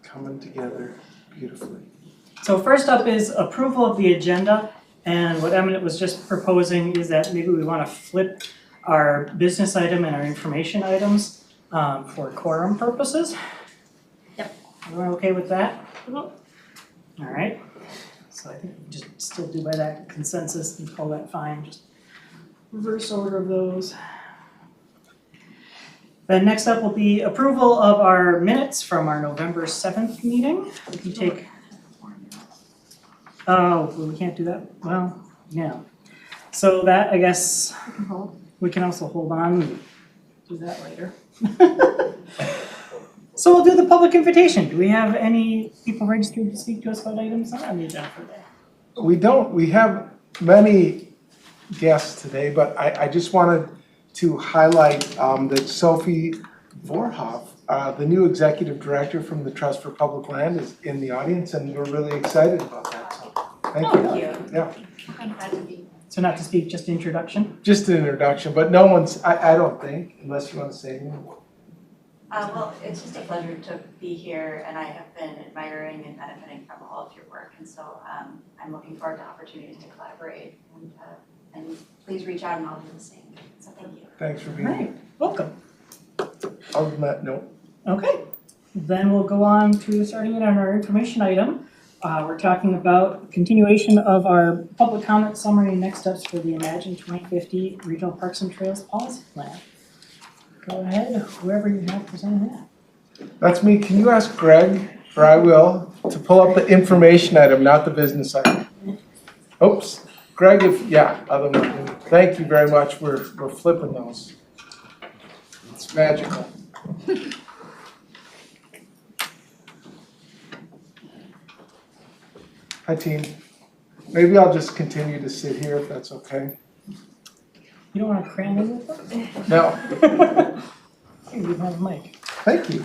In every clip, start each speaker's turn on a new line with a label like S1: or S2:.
S1: Coming together beautifully.
S2: So first up is approval of the agenda, and what Eminent was just proposing is that maybe we want to flip our business item and our information items for quorum purposes.
S3: Yep.
S2: Everyone okay with that? All right, so I think we just still do by that consensus and call that fine, just reverse order of those. Then next up will be approval of our minutes from our November 7th meeting. We can take. Oh, well, we can't do that. Well, yeah. So that, I guess, we can also hold on and do that later. So we'll do the public invitation. Do we have any people registered to speak to us about items on the agenda for today?
S1: We don't. We have many guests today, but I just wanted to highlight that Sophie Vorhoff, the new executive director from the Trust for Public Land, is in the audience, and we're really excited about that. So thank you.
S3: Thank you.
S1: Yeah.
S3: I'm glad to be.
S2: So not to speak, just introduction?
S1: Just an introduction, but no one's, I don't think, unless you want to say anything.
S4: Well, it's just a pleasure to be here, and I have been admiring and benefiting from all of your work, and so I'm looking forward to opportunities to collaborate, and please reach out and I'll do the same, so thank you.
S1: Thanks for being
S2: All
S1: here.
S2: right, welcome.
S1: Other than that, no.
S2: Okay, then we'll go on to starting it on our information item. We're talking about continuation of our public comment summary and next steps for the Imagine 2050 Regional Parks and Trails Policy Plan. Go ahead, whoever you have presenting that.
S1: That's me. Can you ask Greg, or I will, to pull up the information item, not the business item? Oops. Greg, other one. Thank you very much. We're flipping those. It's magical. Hi, team. Maybe I'll just continue to sit here if that's okay.
S2: You don't want to cram in with them?
S1: No.
S2: You have a mic.
S1: Thank you.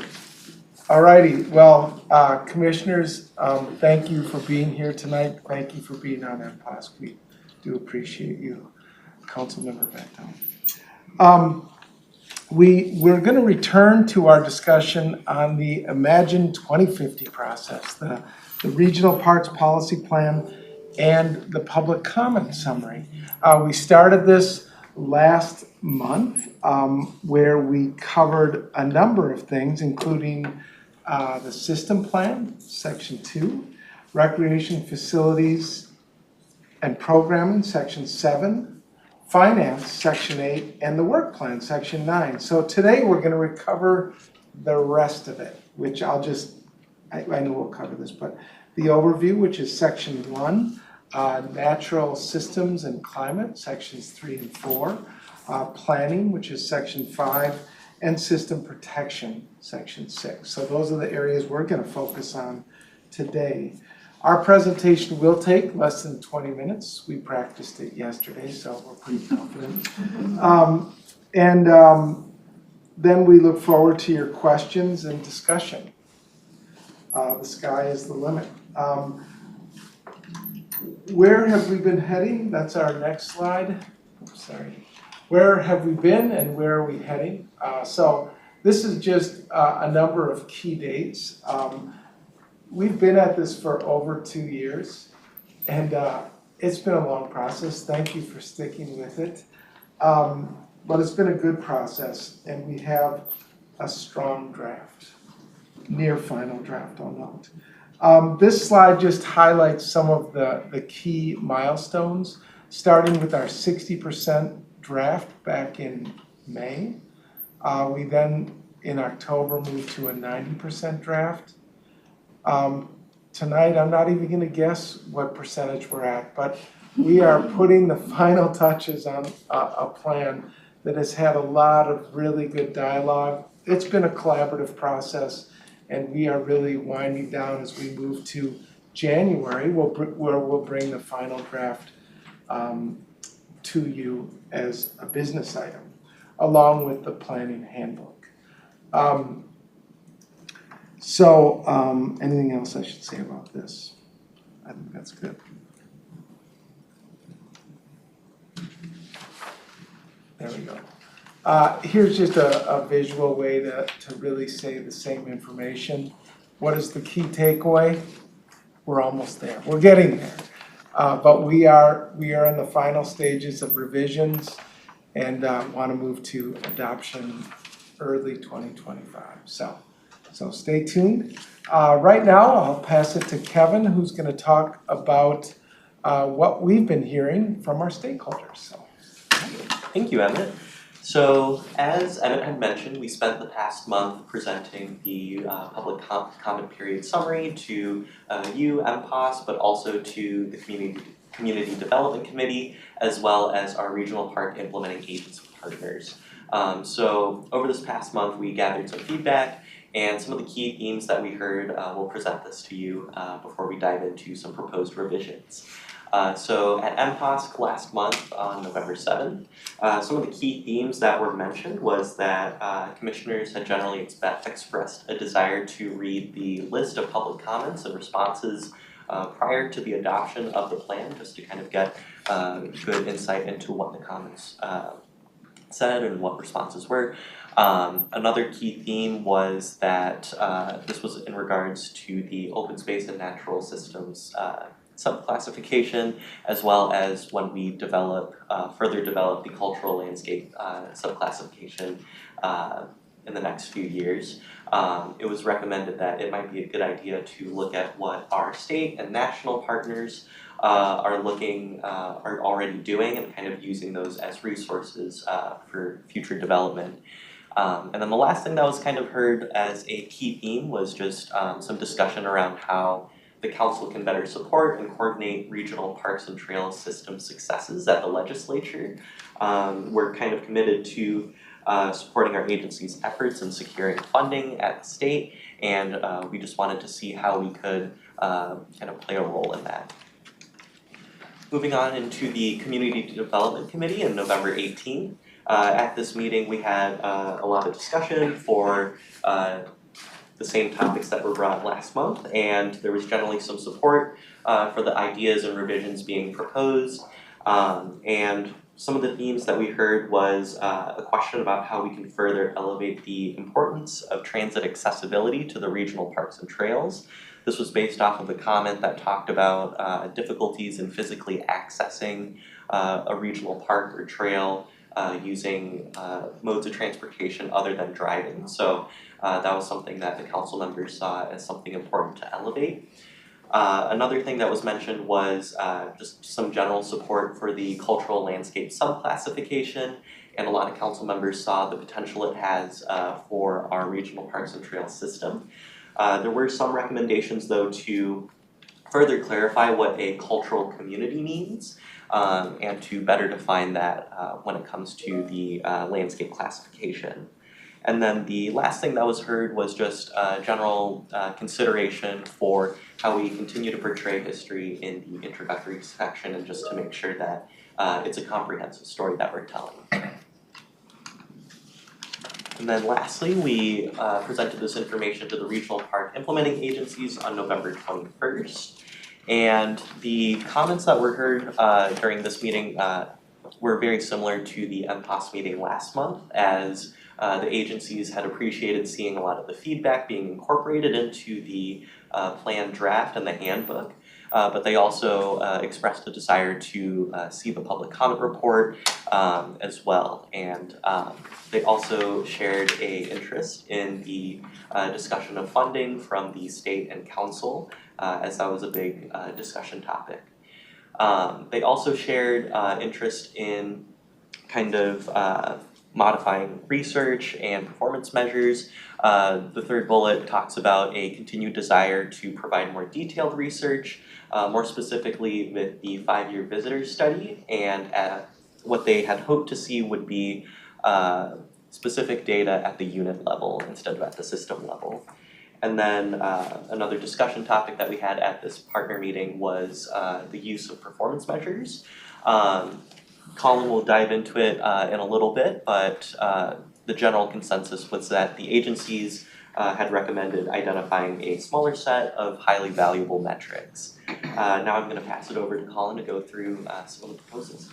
S1: All righty. Well, commissioners, thank you for being here tonight. Thank you for being on MPOSC. We do appreciate you, Councilmember Beto. We're going to return to our discussion on the Imagine 2050 process, the Regional Parks Policy Plan, and the public comment summary. We started this last month where we covered a number of things, including the system plan, section 2, recreation facilities and programming, section 7, finance, section 8, and the work plan, section 9. So today we're going to recover the rest of it, which I know we'll cover this, but the overview, which is section 1, natural systems and climate, sections 3 and 4, planning, which is section 5, and system protection, section 6. So those are the areas we're going to focus on today. Our presentation will take less than 20 minutes. We practiced it yesterday, so we're pretty confident. Then we look forward to your questions and discussion. The sky is the limit. Where have we been heading? That's our next slide. Sorry. Where have we been and where are we heading? So this is just a number of key dates. We've been at this for over 2 years, and it's been a long process. Thank you for sticking with it. But it's been a good process, and we have a strong draft, near final draft, I'll note. This slide just highlights some of the key milestones, starting with our 60% draft back in May. We then, in October, moved to a 90% draft. Tonight, I'm not even going to guess what percentage we're at, but we are putting the final touches on a plan that has had a lot of really good dialogue. It's been a collaborative process, and we are really winding down as we move to January, where we'll bring the final draft to you as a business item, along with the planning handbook. Anything else I should say about this? I think that's good. There we go. Here's just a visual way to really say the same information. What is the key takeaway? We're almost there. We're getting there. But we are in the final stages of revisions and want to move to adoption early 2025. So stay tuned. Right now, I'll pass it to Kevin, who's going to talk about what we've been hearing from our stakeholders. So.
S5: Thank you, Emmett. So, as Emmett had mentioned, we spent the past month presenting the public comment period summary to you, MPOS, but also to the Community Development Committee, as well as our regional park implementing agency partners. So, over this past month, we gathered some feedback, and some of the key themes that we heard, we'll present this to you before we dive into some proposed revisions. So at MPOS last month on November 7th, some of the key themes that were mentioned was that commissioners had generally expressed a desire to read the list of public comments and responses prior to the adoption of the plan, just to kind of get good insight into what the comments said and what responses were. Another key theme was that this was in regards to the open space and natural systems subclassification, as well as when we further develop the cultural landscape subclassification in the next few years. It was recommended that it might be a good idea to look at what our state and national partners are already doing and kind of using those as resources for future development. And then the last thing that was kind of heard as a key theme was just some discussion around how the council can better support and coordinate regional parks and trail system successes at the legislature. We're kind of committed to supporting our agency's efforts in securing funding at the state, and we just wanted to see how we could kind of play a role in that. Moving on into the Community Development Committee on November 18th. At this meeting, we had a lot of discussion for the same topics that were brought last month, and there was generally some support for the ideas and revisions being proposed. And some of the themes that we heard was a question about how we can further elevate the importance of transit accessibility to the regional parks and trails. This was based off of a comment that talked about difficulties in physically accessing a regional park or trail using modes of transportation other than driving. So that was something that the council members saw as something important to elevate. Another thing that was mentioned was just some general support for the cultural landscape subclassification, and a lot of council members saw the potential it has for our regional parks and trails system. There were some recommendations though to further clarify what a cultural community means and to better define that when it comes to the landscape classification. And then the last thing that was heard was just general consideration for how we continue to portray history in the introductory section, and just to make sure that it's a comprehensive story that we're telling. And then lastly, we presented this information to the regional park implementing agencies on November 21st. And the comments that were heard during this meeting were very similar to the MPOS meeting last month, as the agencies had appreciated seeing a lot of the feedback being incorporated into the plan draft and the handbook. But they also expressed a desire to see the public comment report as well. And they also shared an interest in the discussion of funding from the state and council, as that was a big discussion topic. They also shared interest in kind of modifying research and performance measures. The third bullet talks about a continued desire to provide more detailed research, more specifically with the 5-year visitor study, and what they had hoped to see would be specific data at the unit level instead of at the system level. And then another discussion topic that we had at this partner meeting was the use of performance measures. Colin will dive into it in a little bit, but the general consensus was that the agencies had recommended identifying a smaller set of highly valuable metrics. Now I'm going to pass it over to Colin to go through some of the proposals.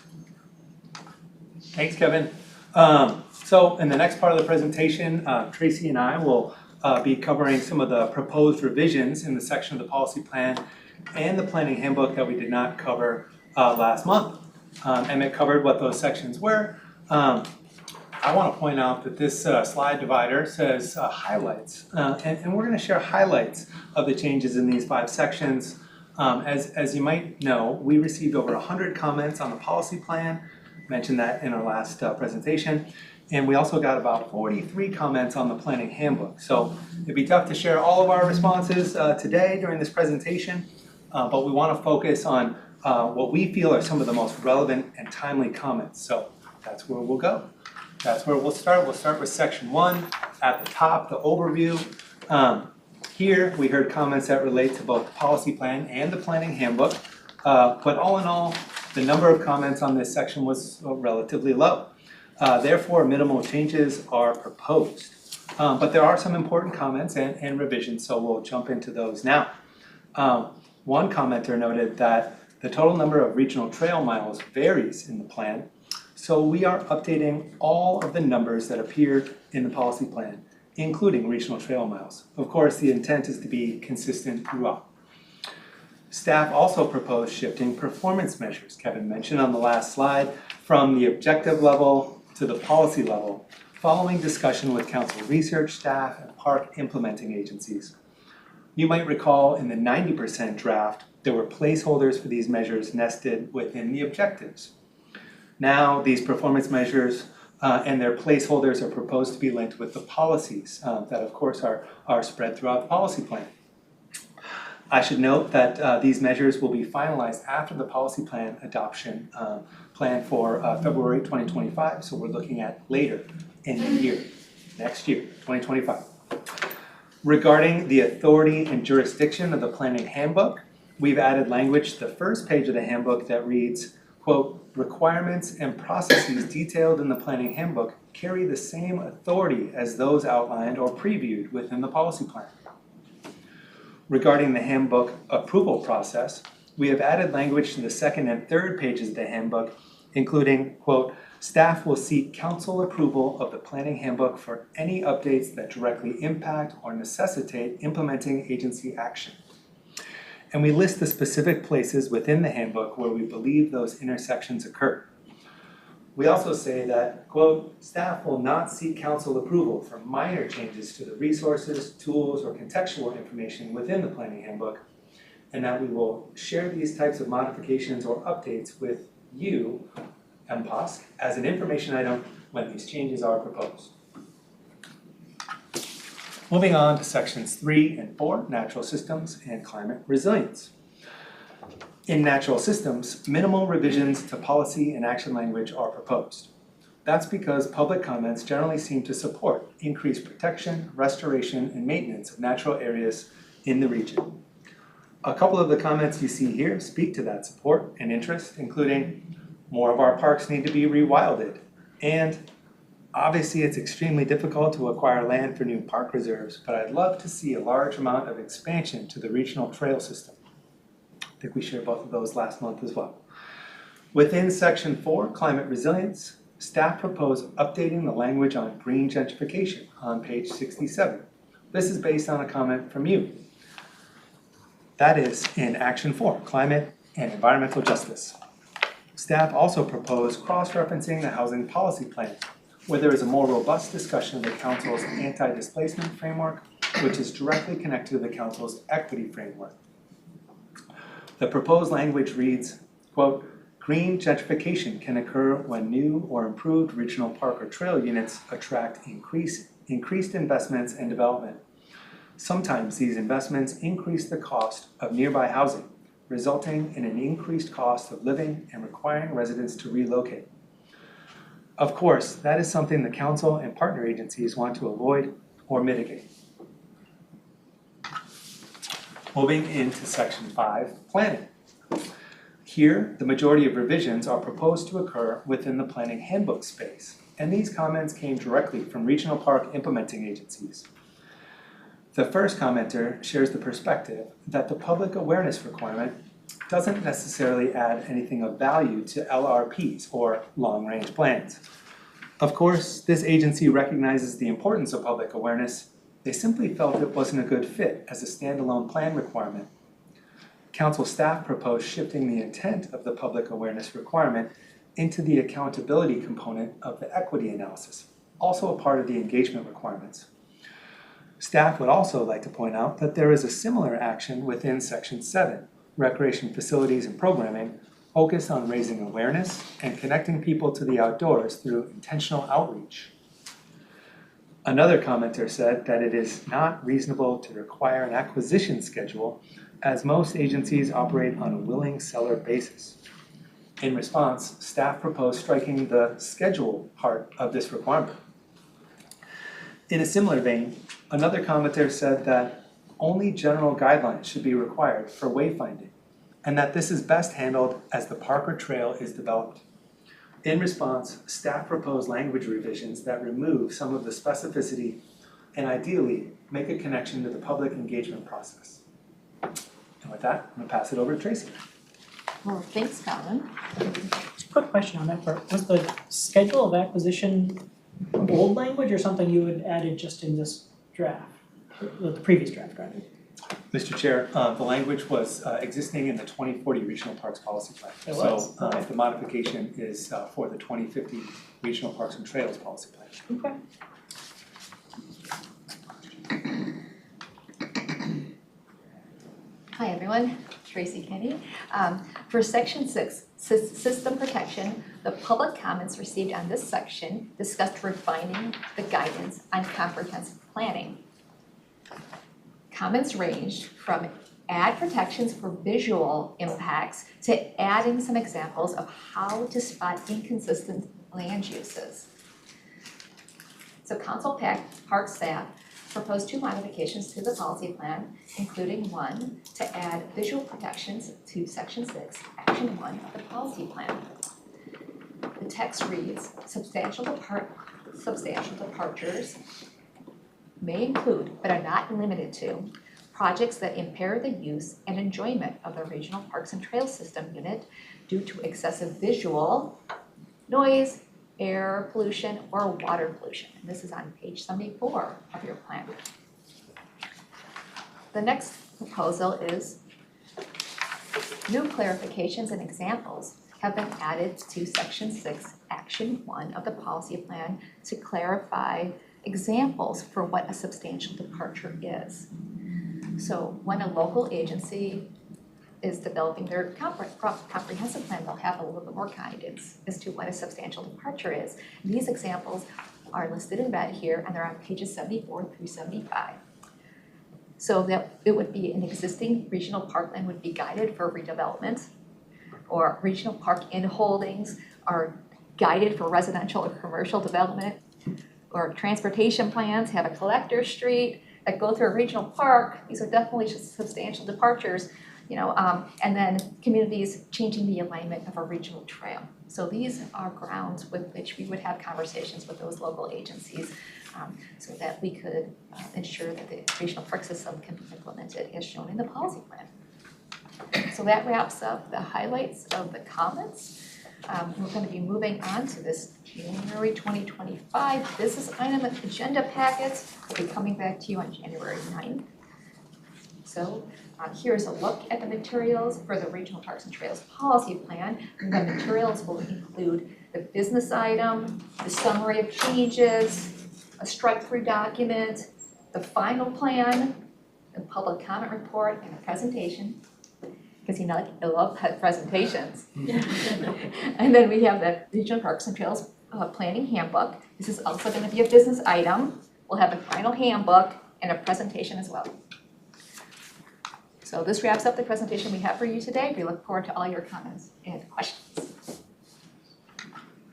S6: Thanks, Kevin. So in the next part of the presentation, Tracy and I will be covering some of the proposed revisions in the section of the policy plan and the planning handbook that we did not cover last month. Emmett covered what those sections were. I want to point out that this slide divider says highlights, and we're going to share highlights of the changes in these 5 sections. As you might know, we received over 100 comments on the policy plan, mentioned that in our last presentation, and we also got about 43 comments on the planning handbook. So it'd be tough to share all of our responses today during this presentation, but we want to focus on what we feel are some of the most relevant and timely comments. So that's where we'll go. That's where we'll start. We'll start with section 1 at the top, the overview. Here we heard comments that relate to both the policy plan and the planning handbook. But all in all, the number of comments on this section was relatively low. Therefore, minimal changes are proposed. But there are some important comments and revisions, so we'll jump into those now. One commenter noted that the total number of regional trail miles varies in the plan. So we are updating all of the numbers that appear in the policy plan, including regional trail miles. Of course, the intent is to be consistent throughout. Staff also proposed shifting performance measures, Kevin mentioned on the last slide, from the objective level to the policy level, following discussion with council research staff and park implementing agencies. You might recall in the 90% draft, there were placeholders for these measures nested within the objectives. Now, these performance measures and their placeholders are proposed to be linked with the policies that, of course, are spread throughout the policy plan. I should note that these measures will be finalized after the policy plan adoption plan for February 2025, so we're looking at later in the year, next year, 2025. Regarding the authority and jurisdiction of the planning handbook, we've added language to the first page of the handbook that reads, quote, requirements and processes detailed in the planning handbook carry the same authority as those outlined or previewed within the policy plan. Regarding the handbook approval process, we have added language to the second and third pages of the handbook, including, quote, staff will seek council approval of the planning handbook for any updates that directly impact or necessitate implementing agency action. And we list the specific places within the handbook where we believe those intersections occur. We also say that, quote, staff will not seek council approval for minor changes to the resources, tools, or contextual information within the planning handbook, and that we will share these types of modifications or updates with you, MPOSC, as an information item when these changes are proposed. Moving on to sections 3 and 4, natural systems and climate resilience. In natural systems, minimal revisions to policy and action language are proposed. That's because public comments generally seem to support increased protection, restoration, and maintenance of natural areas in the region. A couple of the comments you see here speak to that support and interest, including more of our parks need to be rewilded, and obviously it's extremely difficult to acquire land for new park reserves, but I'd love to see a large amount of expansion to the regional trail system. I think we shared both of those last month as well. Within section 4, climate resilience, staff proposed updating the language on green gentrification on page 67. This is based on a comment from you. That is in action 4, climate and environmental justice. Staff also proposed cross-referencing the housing policy plan, where there is a more robust discussion of the council's anti-displacement framework, which is directly connected to the council's equity framework. The proposed language reads, quote, green gentrification can occur when new or improved regional park or trail units attract increased investments and development. Sometimes these investments increase the cost of nearby housing, resulting in an increased cost of living and requiring residents to relocate. Of course, that is something the council and partner agencies want to avoid or mitigate. Moving into section 5, planning. Here, the majority of revisions are proposed to occur within the planning handbook space, and these comments came directly from regional park implementing agencies. The first commenter shares the perspective that the public awareness requirement doesn't necessarily add anything of value to LRPs or long-range plans. Of course, this agency recognizes the importance of public awareness. They simply felt it wasn't a good fit as a standalone plan requirement. Council staff proposed shifting the intent of the public awareness requirement into the accountability component of the equity analysis, also a part of the engagement requirements. Staff would also like to point out that there is a similar action within Section 7, Recreation Facilities and Programming, focused on raising awareness and connecting people to the outdoors through intentional outreach. Another commenter said that it is not reasonable to require an acquisition schedule as most agencies operate on a willing seller basis. In response, staff proposed striking the schedule part of this requirement. In a similar vein, another commenter said that only general guidelines should be required for wayfinding, and that this is best handled as the park or trail is developed. In response, staff proposed language revisions that remove some of the specificity and ideally make a connection to the public engagement process. And with that, I'm gonna pass it over to Tracy.
S3: Well, thanks, Colin.
S2: Just a quick question on that part. Was the schedule of acquisition old language or something you had added just in this draft? The previous draft, rather?
S6: Mr. Chair, the language was existing in the 2040 Regional Parks Policy Plan.
S2: It was?
S6: So the modification is for the 2050 Regional Parks and Trails Policy Plan.
S2: Okay.
S3: Hi, everyone. Tracy Kenny. For Section 6, System Protection, the public comments received on this section discussed refining the guidance on comprehensive planning. Comments ranged from add protections for visual impacts to adding some examples of how to spot inconsistent land uses. So Council Park staff proposed 2 modifications to the policy plan, including one to add visual protections to Section 6, Action 1 of the policy plan. The text reads, substantial departures may include, but are not limited to, projects that impair the use and enjoyment of the Regional Parks and Trails System unit due to excessive visual, noise, air pollution, or water pollution. And this is on page 74 of your plan. The next proposal is new clarifications and examples have been added to Section 6, Action 1 of the policy plan to clarify examples for what a substantial departure is. So when a local agency is developing their comprehensive plan, they'll have a little bit more guidance as to what a substantial departure is. These examples are listed in red here, and they're on pages 74 through 75. So that it would be an existing regional parkland would be guided for redevelopment, or regional park in holdings are guided for residential or commercial development, or transportation plans have a collector street that go through a regional park. These are definitely just substantial departures, and then communities changing the alignment of a regional trail. So these are grounds with which we would have conversations with those local agencies so that we could ensure that the regional park system can be implemented as shown in the policy plan. So that wraps up the highlights of the comments. We're going to be moving on to this January 2025 business item agenda packets. We'll be coming back to you on January 9th. So here's a look at the materials for the Regional Parks and Trails Policy Plan. And the materials will include the business item, the summary of changes, a strike-through document, the final plan, the public comment report, and a presentation. Because I love presentations. And then we have the Regional Parks and Trails Planning Handbook. This is also going to be a business item. We'll have a final handbook and a presentation as well. So this wraps up the presentation we have for you today. We look forward to all your comments and questions.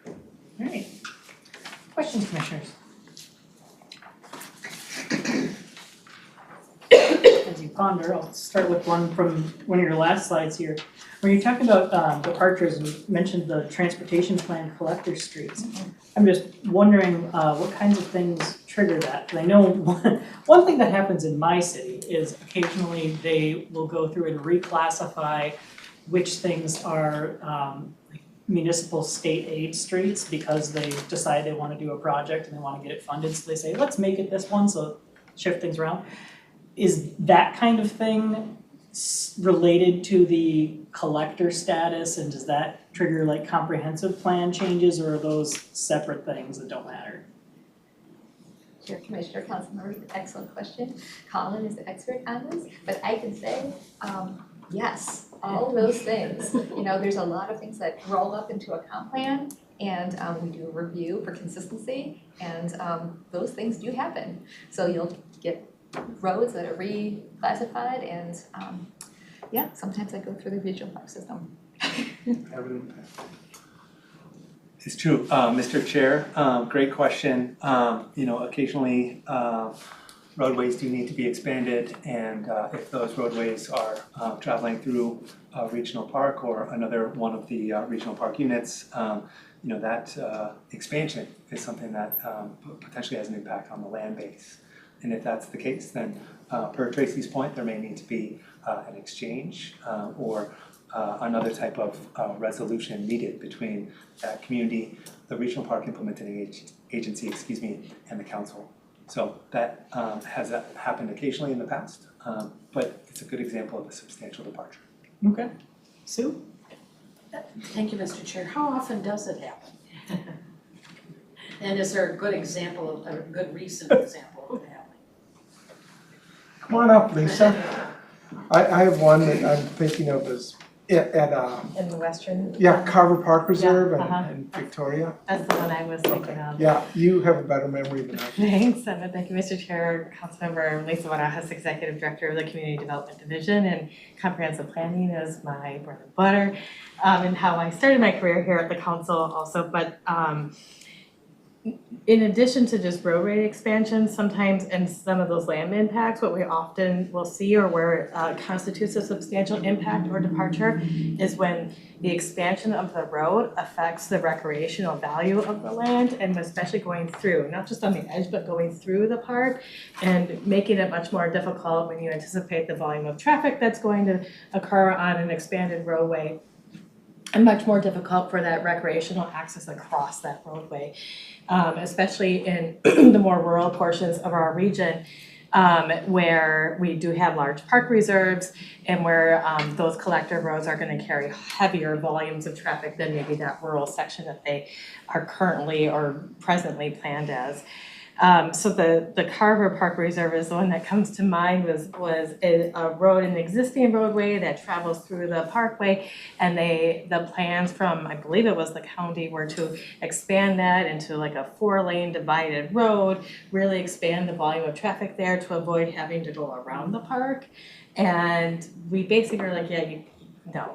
S2: All right. Questions, commissioners? As you ponder, I'll start with one from one of your last slides here. When you're talking about departures, and you mentioned the transportation plan collector streets. I'm just wondering what kinds of things trigger that. 'Cause I know one thing that happens in my city is occasionally they will go through and reclassify which things are municipal state aid streets because they decide they wanna do a project and they wanna get it funded, so they say, let's make it this one, so shift things around. Is that kind of thing related to the collector status, and does that trigger like comprehensive plan changes, or are those separate things that don't matter?
S3: Your Commissioner, Councilmember, excellent question. Colin is the expert on this, but I can say, yes, all those things. You know, there's a lot of things that roll up into a comp plan, and we do a review for consistency, and those things do happen. So you'll get roads that are reclassified, and yeah, sometimes I go through the regional park system.
S1: Have an impact.
S6: It's true, Mr. Chair, great question. Occasionally, roadways do need to be expanded, and if those roadways are traveling through a regional park or another one of the regional park units, that expansion is something that potentially has an impact on the land base. And if that's the case, then per Tracy's point, there may need to be an exchange or another type of resolution needed between that community, the regional park implementing agency, and the council. So that has happened occasionally in the past, but it's a good example of a substantial departure.
S2: Okay. Sue?
S7: Thank you, Mr. Chair. How often does it happen? And is there a good example, a good recent example of it happening?
S1: Come on up, Lisa. I have one that I'm thinking of as at
S8: In the western?
S1: Carver Park Reserve
S8: uh-huh.
S1: and Victoria.
S8: That's the one I was thinking of.
S1: Yeah, you have a better memory than I do.
S8: Thanks, and thank you, Mr. Chair. Councilmember Lisa Barajas, Executive Director of the Community Development Division, and Comprehensive Planning is my bread and butter, and how I started my career here at the council also, but in addition to just roadway expansion, sometimes in some of those land impacts, what we often will see or where it constitutes a substantial impact or departure is when the expansion of the road affects the recreational value of the land, and especially going through, not just on the edge, but going through the park and making it much more difficult when you anticipate the volume of traffic that's going to occur on an expanded roadway, and much more difficult for that recreational access across that roadway, especially in the more rural portions of our region, where we do have large park reserves and where those collector roads are going to carry heavier volumes of traffic than maybe that rural section that they are currently or presently planned as. So the Carver Park Reserve is the one that comes to mind, was a road, an existing roadway that travels through the parkway, and the plans from, I believe it was the county, were to expand that into like a 4-lane divided road, really expand the volume of traffic there to avoid having to go around the park. And we basically were like,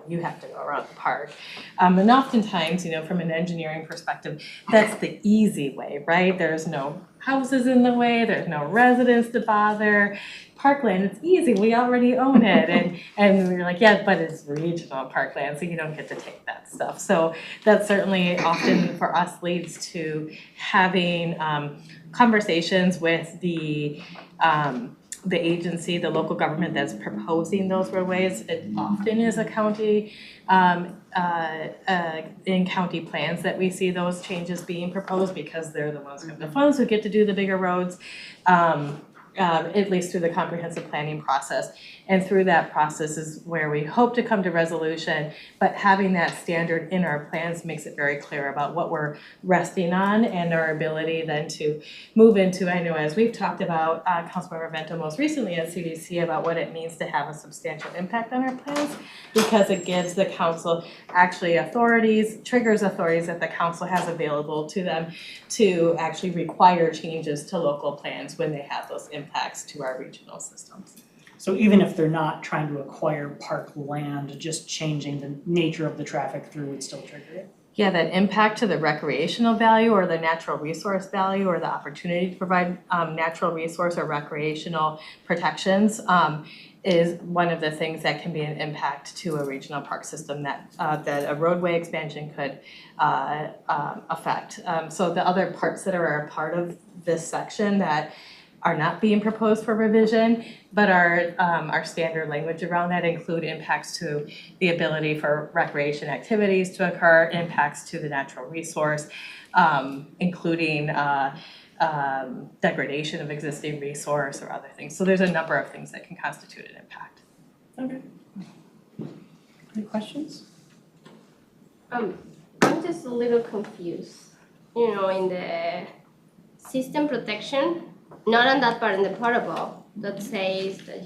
S8: you have to go around the park. And oftentimes, from an engineering perspective, that's the easy way, right? There's no houses in the way, there's no residents to bother. Parkland, it's easy, we already own it. And we were like, but it's regional parkland, so you don't get to take that stuff. So that certainly often for us leads to having conversations with the agency, the local government that's proposing those roadways. It often is a county, in county plans that we see those changes being proposed, because they're the ones who have the funds who get to do the bigger roads, at least through the comprehensive planning process. And through that process is where we hope to come to resolution, but having that standard in our plans makes it very clear about what we're resting on and our ability then to move into, I know as we've talked about, Councilmember Vento most recently at CDC, about what it means to have a substantial impact on our plans, because it gives the council actually triggers authorities that the council has available to them to actually require changes to local plans when they have those impacts to our regional systems.
S2: So even if they're not trying to acquire park land, just changing the nature of the traffic through would still trigger it?
S8: Yeah, that impact to the recreational value or the natural resource value, or the opportunity to provide natural resource or recreational protections, is one of the things that can be an impact to a regional park system that a roadway expansion could affect. So the other parts that are a part of this section that are not being proposed for revision, but our standard language around that include impacts to the ability for recreation activities to occur, impacts to the natural resource, including degradation of existing resource or other things. So there's a number of things that can constitute an impact.
S2: Okay. Any questions?
S9: I'm just a little confused, in the system protection, not on that part in the protocol, that says that,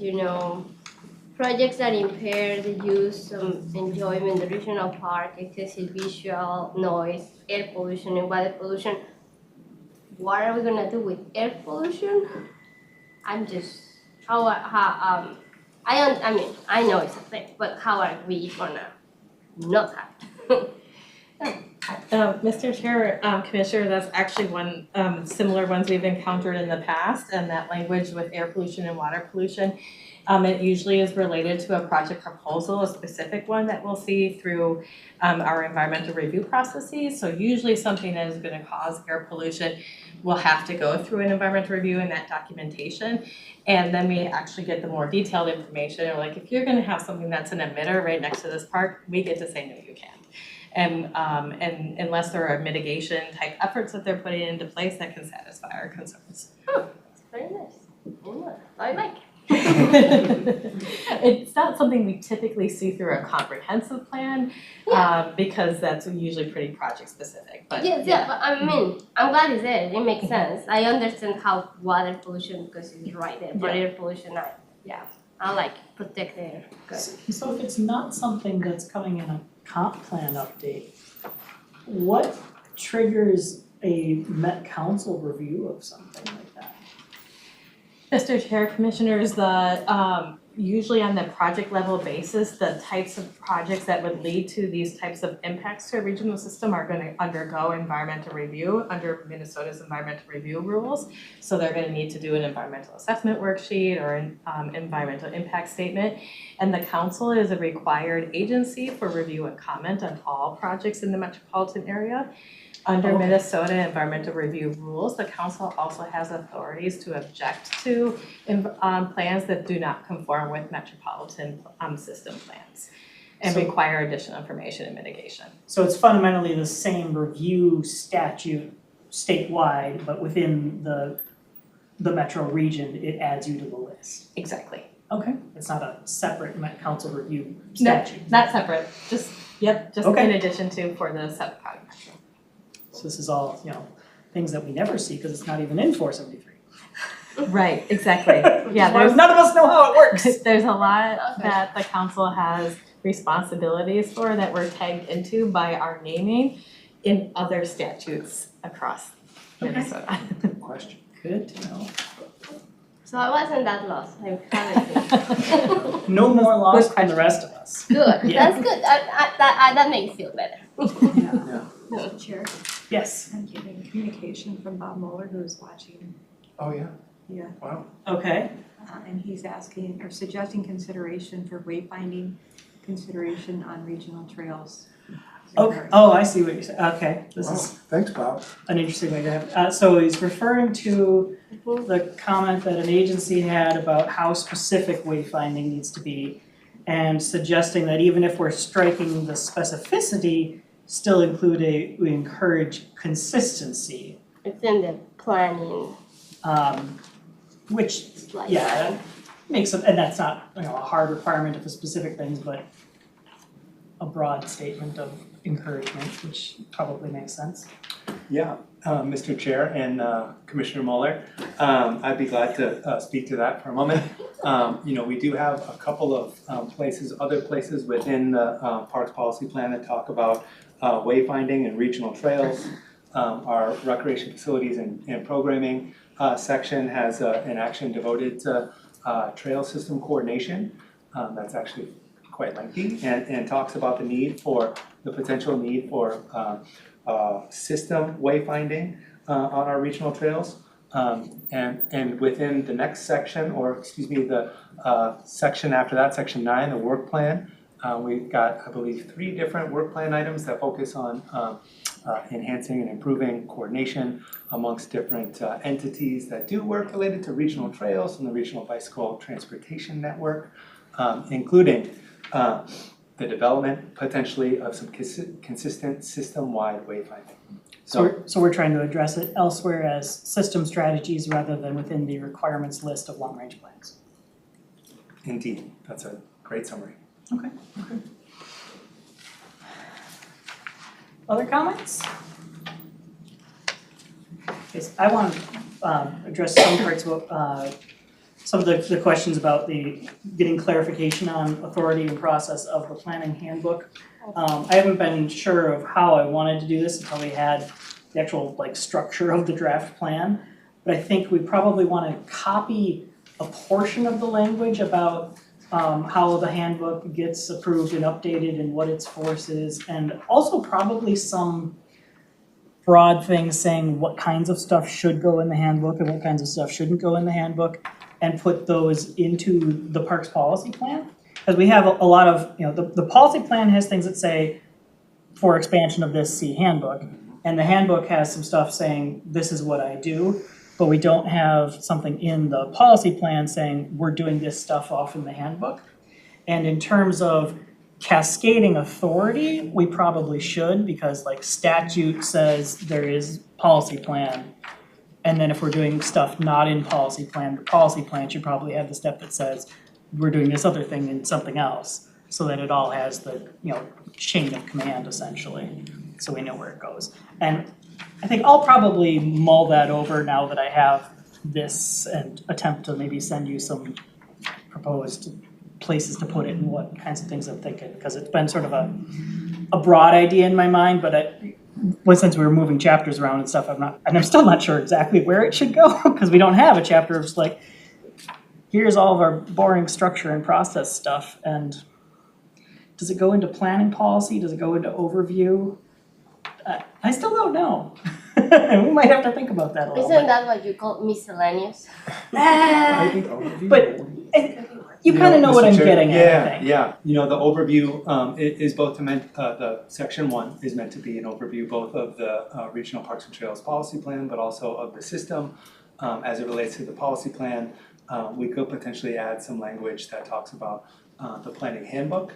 S9: projects that impair the use, enjoyment, the regional park, excessive visual, noise, air pollution, and water pollution. What are we gonna do with air pollution? I'm just, I know it's a thing, but how are we gonna not have it?
S8: Mr. Chair, Commissioner, that's actually one, similar ones we've encountered in the past, and that language with air pollution and water pollution. It usually is related to a project proposal, a specific one that we'll see through our environmental review processes. So usually something that is gonna cause air pollution will have to go through an environmental review and that documentation. And then we actually get the more detailed information, or like if you're gonna have something that's an emitter right next to this park, we get to say, no, you can't. And unless there are mitigation type efforts that they're putting into place that can satisfy our concerns.
S9: Very nice. I like it.
S8: It's not something we typically see through a comprehensive plan, because that's usually pretty project specific, but
S9: Yes, but I'm glad it's there. It makes sense. I understand how water pollution, because it's right there, but air pollution, I like protect the air. Good.
S2: So if it's not something that's coming in a comp plan update, what triggers a Met Council review of something like that?
S8: Mr. Chair, Commissioners, usually on the project level basis, the types of projects that would lead to these types of impacts to a regional system are going to undergo environmental review under Minnesota's environmental review rules. So they're going to need to do an environmental assessment worksheet or an environmental impact statement. And the council is a required agency for review and comment on all projects in the metropolitan area. Under Minnesota environmental review rules, the council also has authorities to object to plans that do not conform with metropolitan system plans and require additional information and mitigation.
S2: So it's fundamentally the same review statute statewide, but within the metro region, it adds you to the list.
S8: Exactly.
S2: Okay. It's not a separate Met Council review
S8: No,
S2: statute.
S8: not separate, just
S2: Okay.
S8: in addition to for the subcog metro.
S2: So this is all, things that we never see because it's not even in 473.
S8: Right, exactly. Yeah,
S2: None of us know how it works.
S8: there's a lot that the council has responsibilities for that we're tagged into by our naming in other statutes across Minnesota.
S1: Question.
S2: Good to know.
S9: So I wasn't that lost. I haven't.
S2: No more lost than the rest of us.
S9: Good.
S2: Yeah.
S9: That's good. That makes me feel better.
S10: Mr. Chair,
S2: Yes.
S10: I'm getting communication from Bob Mueller, who is watching.
S1: Oh, yeah,
S10: Yeah.
S1: wow.
S2: Okay.
S10: And he's asking or suggesting consideration for wayfinding consideration on regional trails.
S2: Okay. Oh, I see what you're saying. Okay. This
S1: Wow,
S2: is
S1: thanks, Bob.
S2: an interesting way to have. So he's referring to the comment that an agency had about how specific wayfinding needs to be, and suggesting that even if we're striking the specificity, still we encourage consistency.
S9: It's in the planning
S2: Which,
S9: slide.
S2: yeah, makes it, and that's not, a hard requirement of the specific things, but a broad statement of encouragement, which probably makes sense.
S6: Yeah, Mr. Chair and Commissioner Mueller, I'd be glad to speak to that for a moment. We do have a couple of other places within the Parks Policy Plan that talk about wayfinding and regional trails. Our recreation facilities and programming section has an action devoted to trail system coordination. That's actually quite lengthy and talks about the potential need for system wayfinding on our regional trails. And within the next section, the section after that, section 9, the work plan, we've got, I believe, 3 different work plan items that focus on enhancing and improving coordination amongst different entities that do work related to regional trails and the Regional Bicycle Transportation Network, including the development potentially of some consistent system-wide wayfinding.
S2: So we're trying to address it elsewhere as system strategies rather than within the requirements list of long-range plans.
S6: Indeed, that's a great summary.
S2: Okay. Other comments? Yes, I want to address some parts of some of the questions about the getting clarification on authority and process of the planning handbook. I haven't been sure of how I wanted to do this until we had the actual structure of the draft plan. But I think we probably want to copy a portion of the language about how the handbook gets approved and updated and what its force is, and also probably some broad things saying what kinds of stuff should go in the handbook and what kinds of stuff shouldn't go in the handbook, and put those into the parks policy plan. Because we have a lot of, the policy plan has things that say for expansion of this, see handbook, and the handbook has some stuff saying this is what I do, but we don't have something in the policy plan saying we're doing this stuff off in the handbook. And in terms of cascading authority, we probably should, because statute says there is policy plan. And then if we're doing stuff not in policy plan, the policy plan should probably have the step that says we're doing this other thing in something else, so that it all has the chain of command essentially, so we know where it goes. And I think I'll probably mull that over now that I have this and attempt to maybe send you some proposed places to put it and what kinds of things I'm thinking, because it's been sort of a broad idea in my mind, but since we were moving chapters around and stuff, I'm still not sure exactly where it should go, because we don't have a chapter of here's all of our boring structure and process stuff, and does it go into planning policy? Does it go into overview? I still don't know. We might have to think about that a little
S9: Isn't
S2: bit.
S9: that what you call miscellaneous?
S2: But you kind of know what I'm
S6: Mr. Chair,
S2: getting at, I think.
S6: Yeah, the overview is both the section 1 is meant to be an overview both of the Regional Parks and Trails policy plan, but also of the system as it relates to the policy plan. We could potentially add some language that talks about the planning handbook,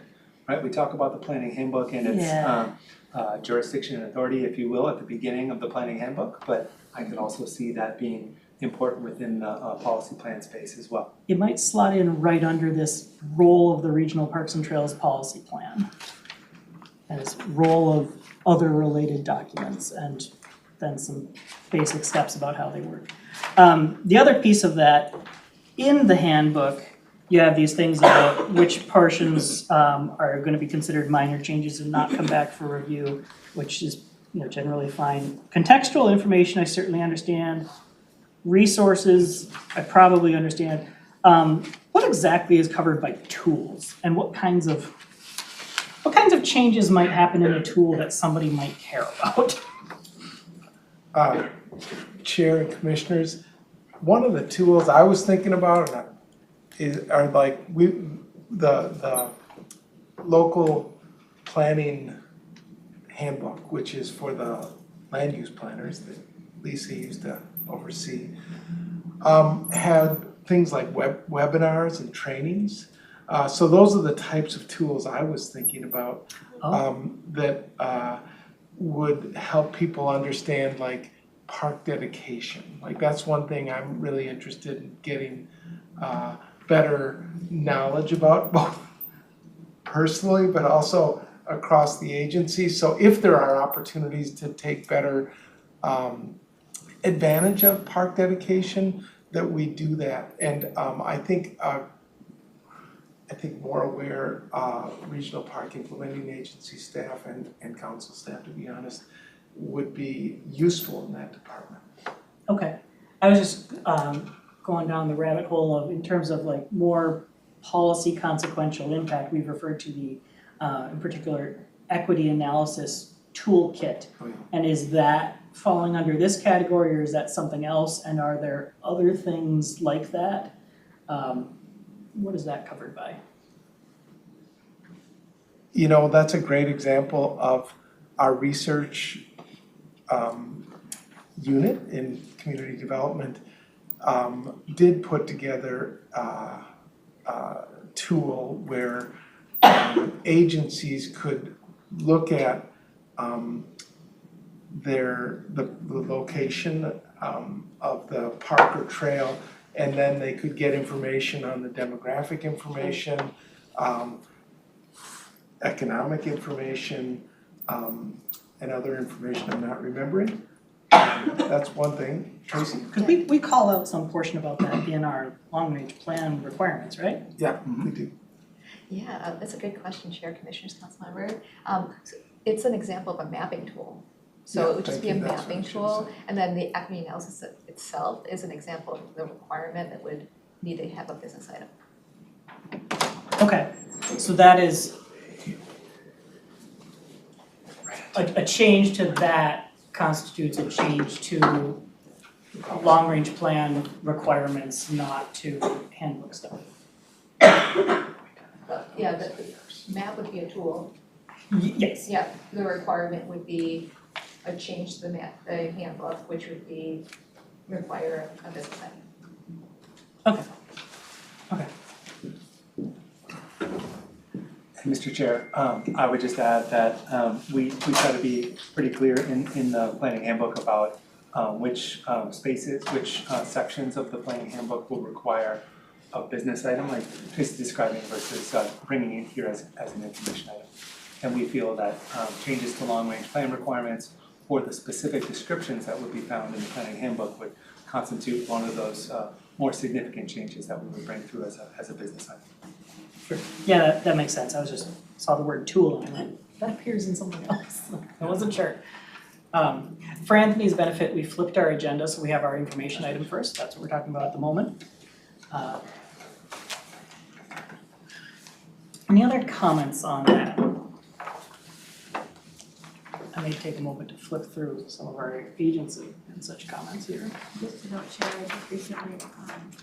S6: right? We talk about the planning handbook and its jurisdiction and authority, if you will, at the beginning of the planning handbook, but I could also see that being important within the policy plan space as well.
S2: It might slot in right under this role of the Regional Parks and Trails policy plan, and its role of other related documents, and then some basic steps about how they work. The other piece of that, in the handbook, you have these things about which portions are going to be considered minor changes and not come back for review, which is generally fine. Contextual information, I certainly understand. Resources, I probably understand. What exactly is covered by tools, and what kinds of changes might happen in a tool that somebody might care about?
S1: Chair and Commissioners, one of the tools I was thinking about are the local planning handbook, which is for the land use planners that Lisa used to oversee, had things like webinars and trainings. So those are the types of tools I was thinking about that would help people understand park dedication. That's one thing I'm really interested in getting better knowledge about, both personally but also across the agency. So if there are opportunities to take better advantage of park dedication, that we do that. And I think more aware regional park implementing agency staff and council staff, to be honest, would be useful in that department.
S2: Okay, I was just going down the rabbit hole of, in terms of more policy consequential impact, we've referred to the, in particular, equity analysis toolkit.
S1: Oh, yeah.
S2: And is that falling under this category, or is that something else? And are there other things like that? What is that covered by?
S1: That's a great example of our research unit in community development did put together a tool where agencies could look at the location of the park or trail, and then they could get information on the demographic information, economic information, and other information I'm not remembering. That's one thing. Tracy?
S2: Because we call out some portion about that in our long-range plan requirements, right?
S1: Yeah, we do.
S3: Yeah, that's a good question, Chair, Commissioners, Councilmember. So it's an example of a mapping tool. So it would just be a
S1: thank you, that's what I
S3: mapping
S1: should
S3: tool, and then the equity analysis itself is an example of the requirement that would need to have a business item.
S2: Okay, so that is a change to that constitutes a change to long-range plan requirements, not to handbook stuff.
S3: Yeah, the map would be a tool.
S2: Yes.
S3: Yeah, the requirement would be a change to the map, the handbook, which would be require a business item.
S2: Okay.
S6: Mr. Chair, I would just add that we try to be pretty clear in the planning handbook about which spaces, which sections of the planning handbook will require a business item, like Tracy's describing, versus bringing it here as an information item. And we feel that changes to long-range plan requirements or the specific descriptions that would be found in the planning handbook would constitute one of those more significant changes that we would bring through as a business item.
S2: Sure. Yeah, that makes sense. I was just saw the word tool and I went, that appears in something else. I wasn't sure. For Anthony's benefit, we flipped our agenda, so we have our information item first. That's what we're talking about at the moment. Any other comments on that? I may take a moment to flip through some of our agency and such comments here.
S10: Just to note, Chair, I just recently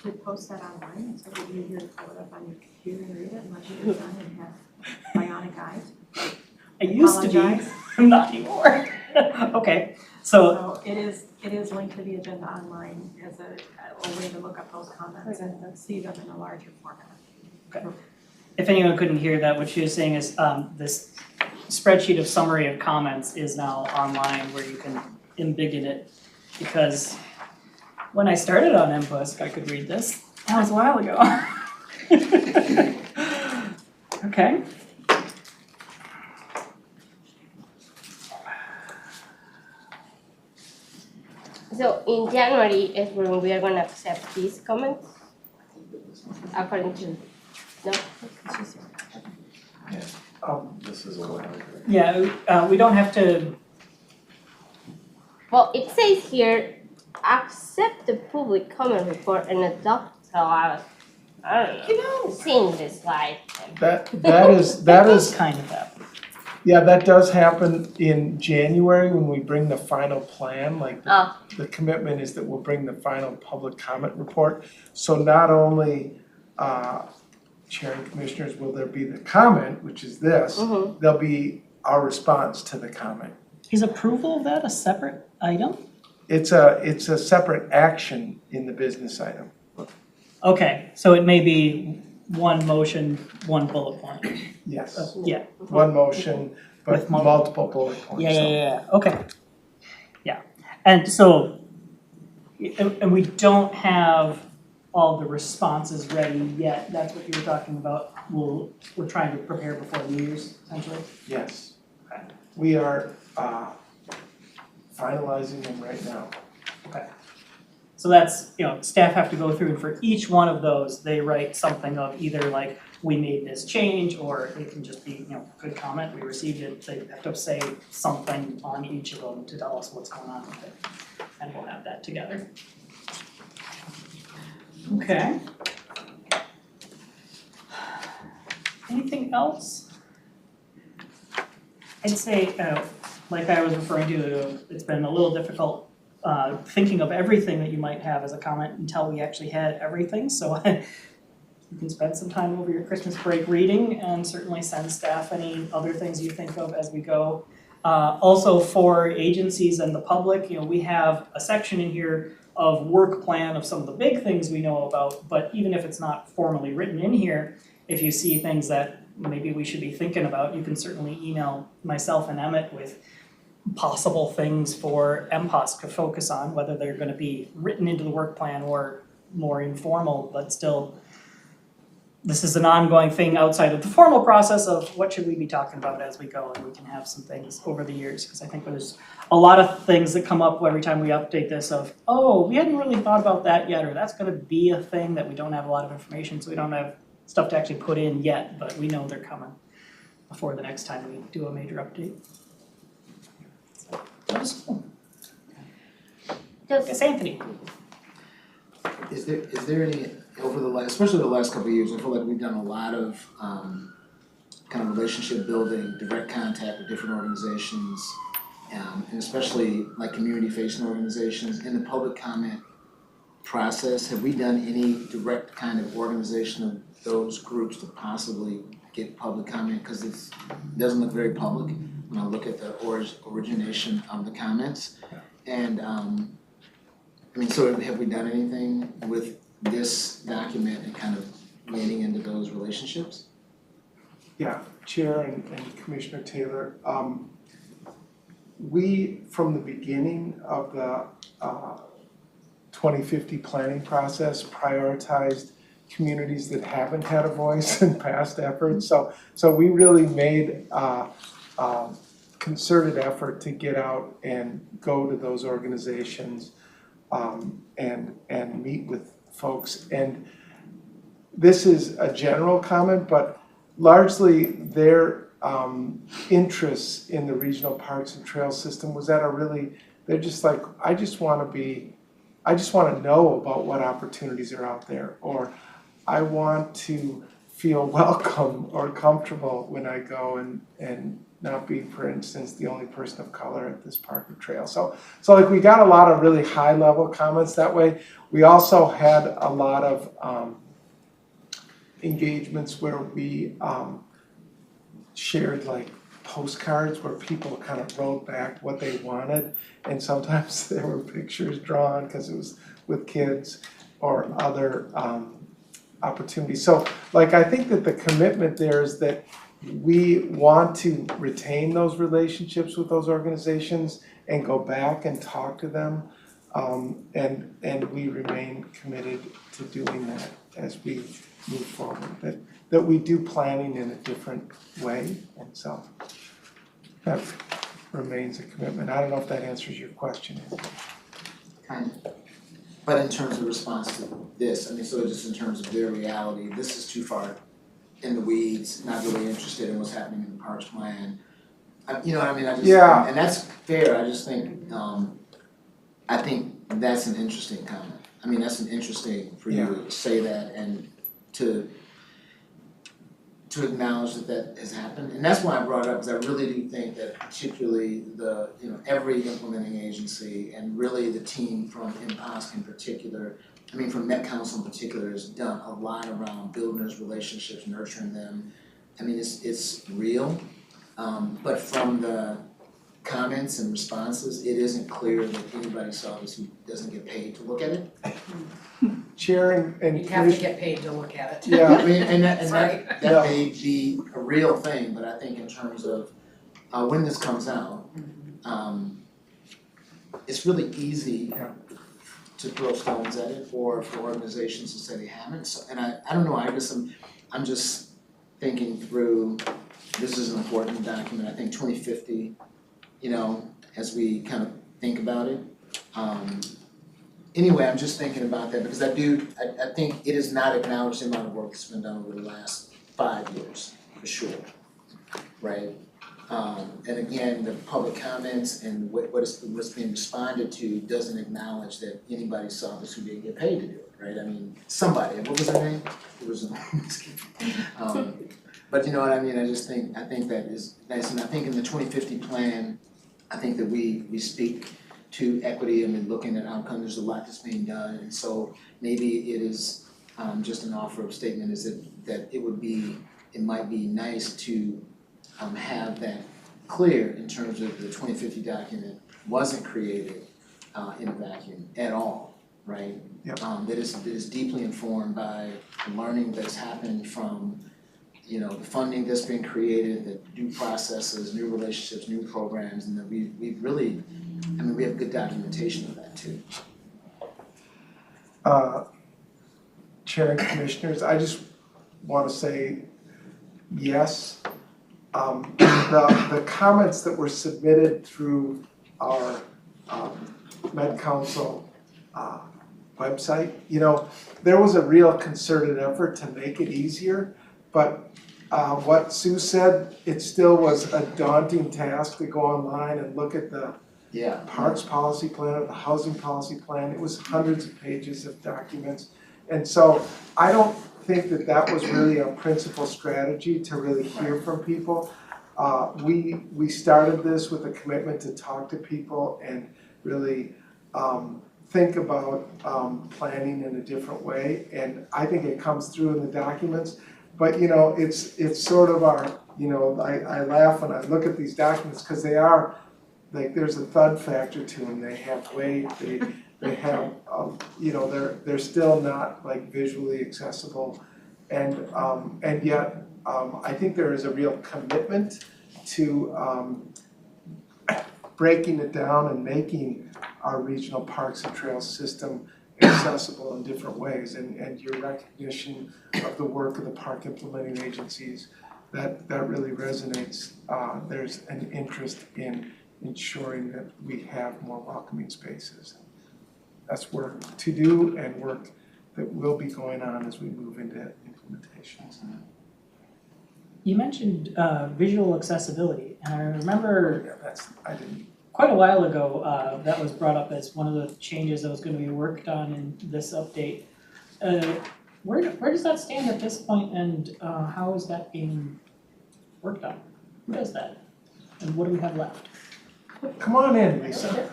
S10: did post that online, so it'd be easier to pull it up on your computer and read it unless you're done and have bionic eyes.
S2: I used to
S10: Apologize.
S2: be, not anymore. Okay, so
S10: So it is linked to the agenda online as a way to look up those comments and see them in a larger format.
S2: if anyone couldn't hear that, what she was saying is this spreadsheet of summary of comments is now online where you can embiggen it. Because when I started on MPusk, I could read this. That was a while ago. Okay.
S9: So in January is when we are gonna accept these comments, according to, no?
S1: This is a while ago.
S2: Yeah, we don't have to,
S9: Well, it says here, accept the public comment report and adopt, so I don't know, seeing this slide.
S1: That is
S2: kind of happen.
S1: yeah, that does happen in January when we bring the final plan, like the commitment is that we'll bring the final public comment report. So not only, Chair and Commissioners, will there be the comment, which is this, there'll be our response to the comment.
S2: Is approval of that a separate item?
S1: It's a separate action in the business item.
S2: Okay, so it may be one motion, one bullet point.
S1: Yes,
S2: Yeah.
S1: one motion, but
S2: With
S1: multiple bullet points.
S2: Yeah, okay. Yeah, and so, and we don't have all the responses ready yet, that's what you were talking about, we're trying to prepare before New Year's, essentially?
S1: Yes.
S2: Okay.
S1: We are finalizing them right now.
S2: Okay. So that's, staff have to go through and for each one of those, they write something of either like, we made this change, or it can just be, good comment, we received it, they have to say something on each of them to tell us what's going on with it. And we'll have that together. Okay. Anything else? I'd say, like I was referring to, it's been a little difficult thinking of everything that you might have as a comment until we actually had everything, so you can spend some time over your Christmas break reading and certainly send staff any other things you think of as we go. Also for agencies and the public, we have a section in here of work plan of some of the big things we know about, but even if it's not formally written in here, if you see things that maybe we should be thinking about, you can certainly email myself and Emmett with possible things for MPOS to focus on, whether they're gonna be written into the work plan or more informal, but still, this is an ongoing thing outside of the formal process of what should we be talking about as we go, and we can have some things over the years, because I think there's a lot of things that come up every time we update this of, oh, we hadn't really thought about that yet, or that's gonna be a thing that we don't have a lot of information, so we don't have stuff to actually put in yet, but we know they're coming before the next time we do a major update. So, that was cool. Yes, Anthony.
S11: Is there any, over the last, especially the last couple of years, I feel like we've done a lot of kind of relationship building, direct contact with different organizations, and especially like community-facing organizations. In the public comment process, have we done any direct kind of organization of those groups to possibly get public comment? Because it doesn't look very public when I look at the origination of the comments. And so have we done anything with this document and kind of leaning into those relationships?
S1: Yeah, Chair and Commissioner Taylor, we, from the beginning of the 2050 planning process, prioritized communities that haven't had a voice in past efforts. So we really made concerted effort to get out and go to those organizations and meet with folks. And this is a general comment, but largely their interests in the regional parks and trail system was at a really, they're just like, I just want to know about what opportunities are out there, or I want to feel welcome or comfortable when I go and not be, for instance, the only person of color at this park or trail. So like we got a lot of really high level comments that way. We also had a lot of engagements where we shared like postcards where people kind of wrote back what they wanted, and sometimes there were pictures drawn because it was with kids or other opportunities. So like I think that the commitment there is that we want to retain those relationships with those organizations and go back and talk to them, and we remain committed to doing that as we move forward. That we do planning in a different way, and so that remains a commitment. I don't know if that answers your question.
S11: Kind of. But in terms of response to this, so just in terms of their reality, this is too far in the weeds, not really interested in what's happening in the parks plan. You know what I mean?
S1: Yeah.
S11: And that's fair. I just think, I think that's an interesting comment. That's an interesting for you to say that and to acknowledge that has happened. And that's why I brought it up, because I really do think that particularly every implementing agency and really the team from MPOSC in particular, from Met Council in particular, has done a lot around building those relationships, nurturing them. It's real, but from the comments and responses, it isn't clear that anybody saw this who doesn't get paid to look at it.
S1: Chair and
S7: You have to get paid to look at it.
S1: Yeah.
S11: That may be a real thing, but I think in terms of when this comes out, it's really easy to throw stones at it, or for organizations to say they haven't. So, and I don't know, I'm just thinking through, this is an important document. I think 2050, as we kind of think about it. Anyway, I'm just thinking about that because I think it is not acknowledged the amount of work that's been done over the last 5 years, for sure, right? And again, the public comments and what's being responded to doesn't acknowledge that anybody saw this who didn't get paid to do it, right? Somebody, what was her name? It was but you know what I mean? I think that is nice, and I think in the 2050 plan, I think that we speak to equity looking at outcomes. There's a lot that's being done, and so maybe it is just an offer of statement is that it might be nice to have that clear in terms of the 2050 document wasn't created in a vacuum at all, right?
S1: Yep.
S11: That is deeply informed by the learning that's happened from, you know, the funding that's been created, the new processes, new relationships, new programs, and that we really, I mean, we have good documentation of that too.
S1: Chair and Commissioners, I just want to say yes. The comments that were submitted through our Med Council website, you know, there was a real concerted effort to make it easier, but what Sue said, it still was a daunting task to go online and look at the Parks Policy Plan or the Housing Policy Plan. It was hundreds of pages of documents. And so I don't think that that was really a principal strategy to really hear from people. We started this with a commitment to talk to people and really think about planning in a different way. And I think it comes through in the documents. But you know, it's sort of our, you know, I laugh when I look at these documents because they are, like, there's a thud factor to them. They have weight, they have, you know, they're still not like visually accessible. And yet, I think there is a real commitment to breaking it down and making our regional parks and trails system accessible in different ways, and your recognition of the work of the park implementing agencies, that really resonates. There's an interest in ensuring that we have more welcoming spaces. That's work to do and work that will be going on as we move into implementations.
S2: You mentioned visual accessibility, and I remember
S1: I didn't.
S2: quite a while ago, that was brought up as one of the changes that was going to be worked on in this update. Where does that stand at this point, and how is that being worked on? Who does that, and what do we have left?
S1: Come on in, Lisa.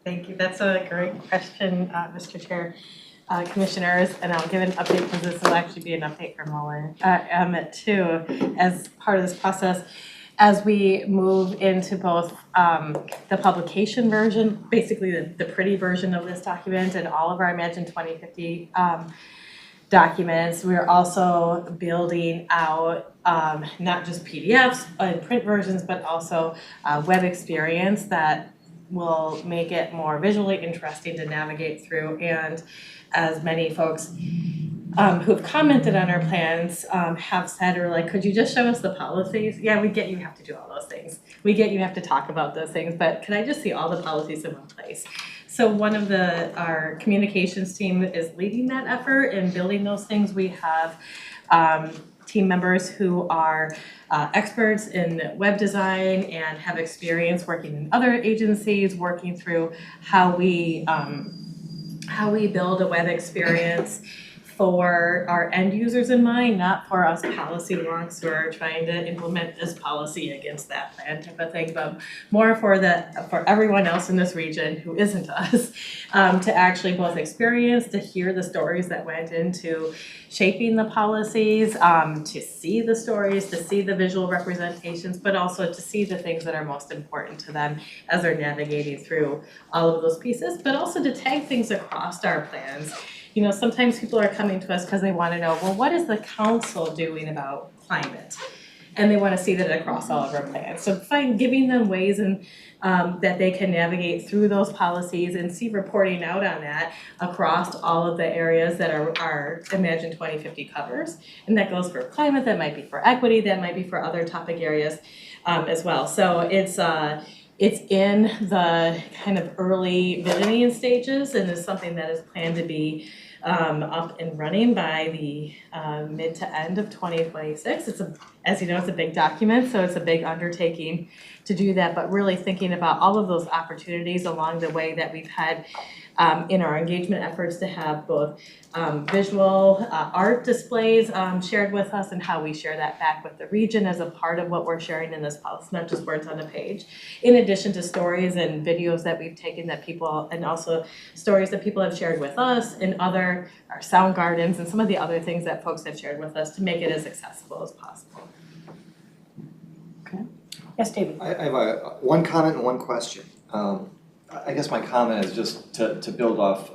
S8: Thank you, that's a great question, Mr. Chair, Commissioners, and I'll give an update because this will actually be an update for Emmett too, as part of this process. As we move into both the publication version, basically the pretty version of this document, and all of our Imagine 2050 documents, we're also building out not just PDFs and print versions, but also web experience that will make it more visually interesting to navigate through. And as many folks who've commented on our plans have said, or like, could you just show us the policies? Yeah, we get you have to do all those things. We get you have to talk about those things, but can I just see all the policies in one place? So one of our communications team is leading that effort and building those things. We have team members who are experts in web design and have experience working in other agencies, working through how we build a web experience for our end users in mind, not for us policy wonks who are trying to implement this policy against that plan type of thing, but more for everyone else in this region who isn't us, to actually both experience, to hear the stories that went into shaping the policies, to see the stories, to see the visual representations, but also to see the things that are most important to them as they're navigating through all of those pieces, but also to tag things across our plans. You know, sometimes people are coming to us because they want to know, well, what is the council doing about climate? And they want to see that across all of our plans. So giving them ways and that they can navigate through those policies and see reporting out on that across all of the areas that our Imagine 2050 covers. And that goes for climate, that might be for equity, that might be for other topic areas as well. So it's in the kind of early visioning stages, and is something that is planned to be up and running by the mid to end of 2026. As you know, it's a big document, so it's a big undertaking to do that, but really thinking about all of those opportunities along the way that we've had in our engagement efforts to have both visual art displays shared with us, and how we share that back with the region as a part of what we're sharing in this policy, not just words on a page. In addition to stories and videos that we've taken that people, and also stories that people have shared with us and our sound gardens and some of the other things that folks have shared with us to make it as accessible as possible.
S2: Okay. Yes, David?
S12: I have one comment and one question. I guess my comment is just to build off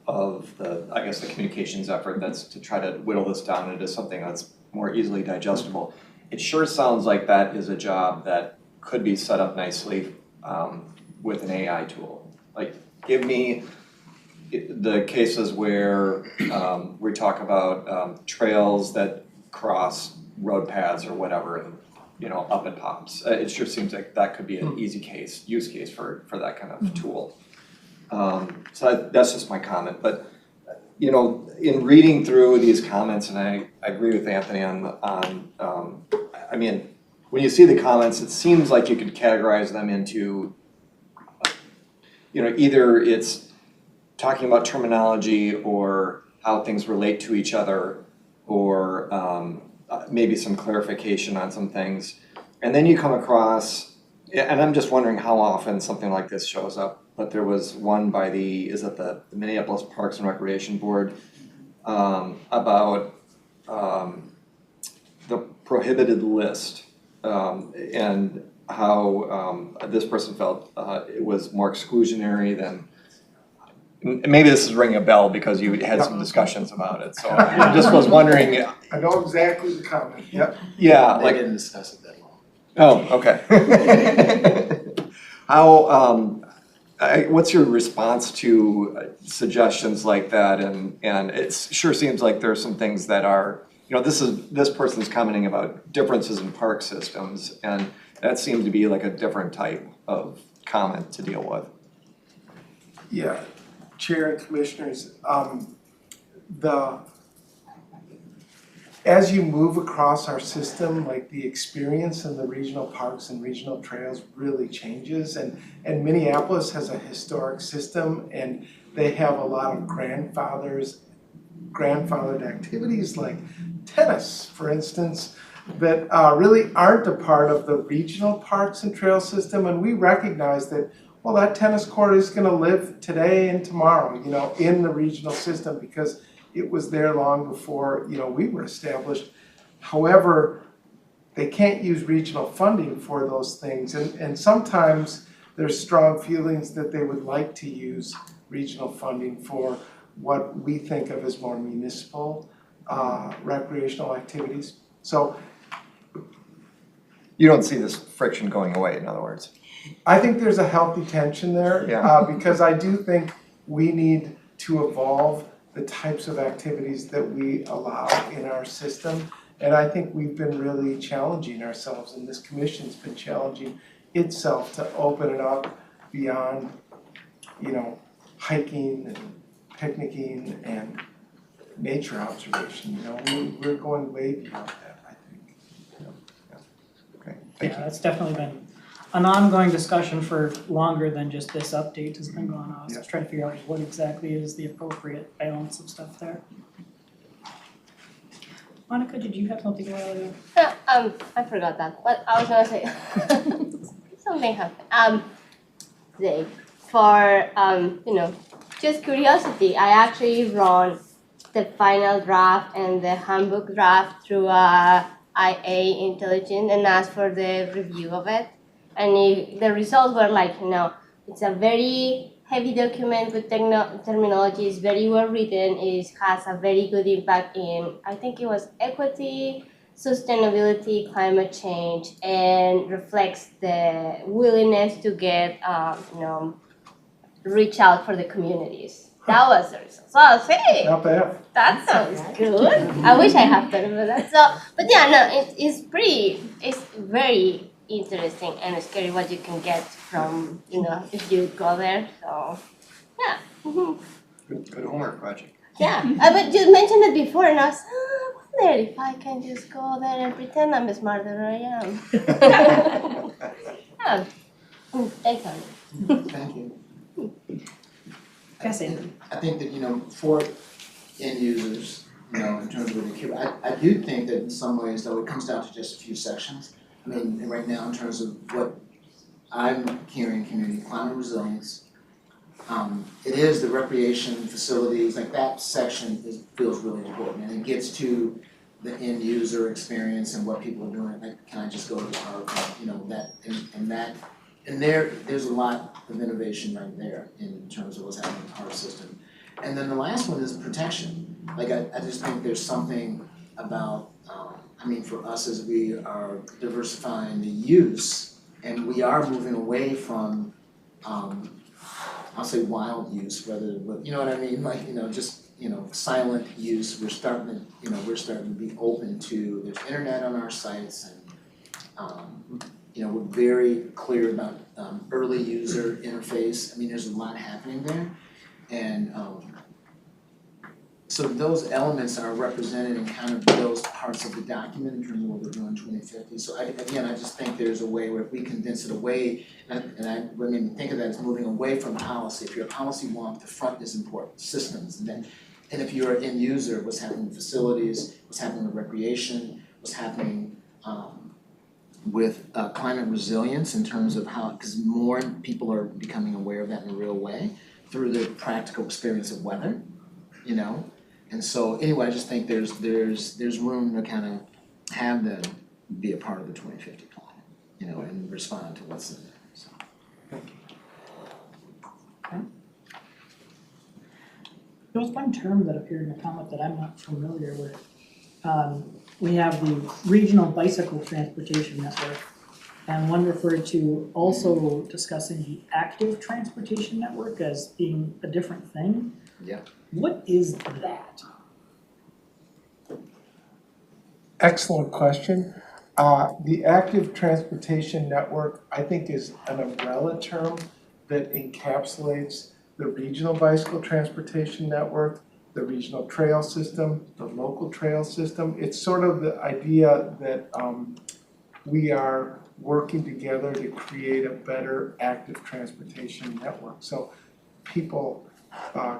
S12: of the, I guess, the communications effort that's to try to whittle this down into something that's more easily digestible. It sure sounds like that is a job that could be set up nicely with an AI tool. Like, give me the cases where we talk about trails that cross road paths or whatever, and up it pops. It sure seems like that could be an easy use case for that kind of tool. So that's just my comment. But in reading through these comments, and I agree with Anthony on I mean, when you see the comments, it seems like you could categorize them into, either it's talking about terminology or how things relate to each other, or maybe some clarification on some things. And then you come across, and I'm just wondering how often something like this shows up, but there was one by the Minneapolis Parks and Recreation Board about the prohibited list, and how this person felt it was more exclusionary than. Maybe this is ringing a bell because you had some discussions about it, so I just was wondering.
S1: I know exactly the comment, yep.
S12: Yeah,
S11: They
S12: like.
S11: didn't discuss it that long.
S12: Oh, okay. How, what's your response to suggestions like that? And it sure seems like there's some things that are, this person's commenting about differences in park systems, and that seemed to be like a different type of comment to deal with.
S1: Yeah, Chair and Commissioners, as you move across our system, like the experience in the regional parks and regional trails really changes, and Minneapolis has a historic system, and they have a lot of grandfathered activities like tennis, for instance, that really aren't a part of the regional parks and trail system, and we recognize that, well, that tennis court is gonna live today and tomorrow, in the regional system, because it was there long before, we were established. However, they can't use regional funding for those things, and sometimes there's strong feelings that they would like to use regional funding for what we think of as more municipal recreational activities. So
S12: You don't see this friction going away, in other words.
S1: I think there's a healthy tension there, because I do think we need to evolve the types of activities that we allow in our system. And I think we've been really challenging ourselves, and this commission's been challenging itself to open it up beyond, hiking and picnicking and nature observation. We're going way beyond that, I think.
S12: Okay, thank you.
S2: That's definitely been an ongoing discussion for longer than just this update has been going on. So let's try to figure out what exactly is the appropriate balance of stuff there. Monica, did you have something a while ago?
S9: I forgot that, but I was gonna say something happened. Today, for just curiosity, I actually run the final draft and the handbook draft through IA Intelligence and asked for the review of it. And the results were like, it's a very heavy document with terminology, it's very well written, it has a very good impact in, I think it was equity, sustainability, climate change, and reflects the willingness to get, reach out for the communities. That was the result. So I was hey,
S1: Not bad.
S9: that sounds good. I wish I had thought about that. So, but yeah, no, it's very interesting and scary what you can get from, if you go there. So, yeah.
S12: Good homework project.
S9: Yeah, but you mentioned it before, and I was, I wonder if I can just go there and pretend I'm smarter than I am. Yeah. Thanks, Andy.
S11: Thank you.
S2: Yes, Andy.
S11: I think that, for end users, in terms of what they care, I do think that in some ways, though, it comes down to just a few sections. I mean, right now, in terms of what I'm hearing, community climate resilience, it is the recreation facilities, like that section feels really important, and it gets to the end user experience and what people are doing, like, can I just go to the park, you know, and there's a lot of innovation right there in terms of what's happening in the park system. And then the last one is protection. Like, I just think there's something about, I mean, for us as we are diversifying the use, and we are moving away from, I'll say wild use, rather, but you know what I mean, like, you know, just, you know, silent use, we're starting to be open to, there's internet on our sites and, you know, we're very clear about, early user interface, I mean, there's a lot happening there. And, so those elements are represented in kind of those parts of the document in terms of what we're doing in 2050. So I just think there's a way where if we condense it away, what made me think of that is moving away from policy. If you're a policy wonk, the front is important, systems, and if you're an end user, what's happening with facilities, what's happening with recreation, what's happening with climate resilience in terms of how, because more people are becoming aware of that in a real way through the practical experience of weather, you know? And so anyway, I just think there's room to kind of have them be a part of the 2050 plan, you know, and respond to what's in there, so.
S1: Thank you.
S2: There was one term that appeared in the comment that I'm not familiar with. We have the Regional Bicycle Transportation Network, and one referred to also discussing the Active Transportation Network as being a different thing.
S11: Yeah.
S2: What is that?
S1: Excellent question. The Active Transportation Network, I think, is an umbrella term that encapsulates the Regional Bicycle Transportation Network, the regional trail system, the local trail system. It's sort of the idea that we are working together to create a better active transportation network. So people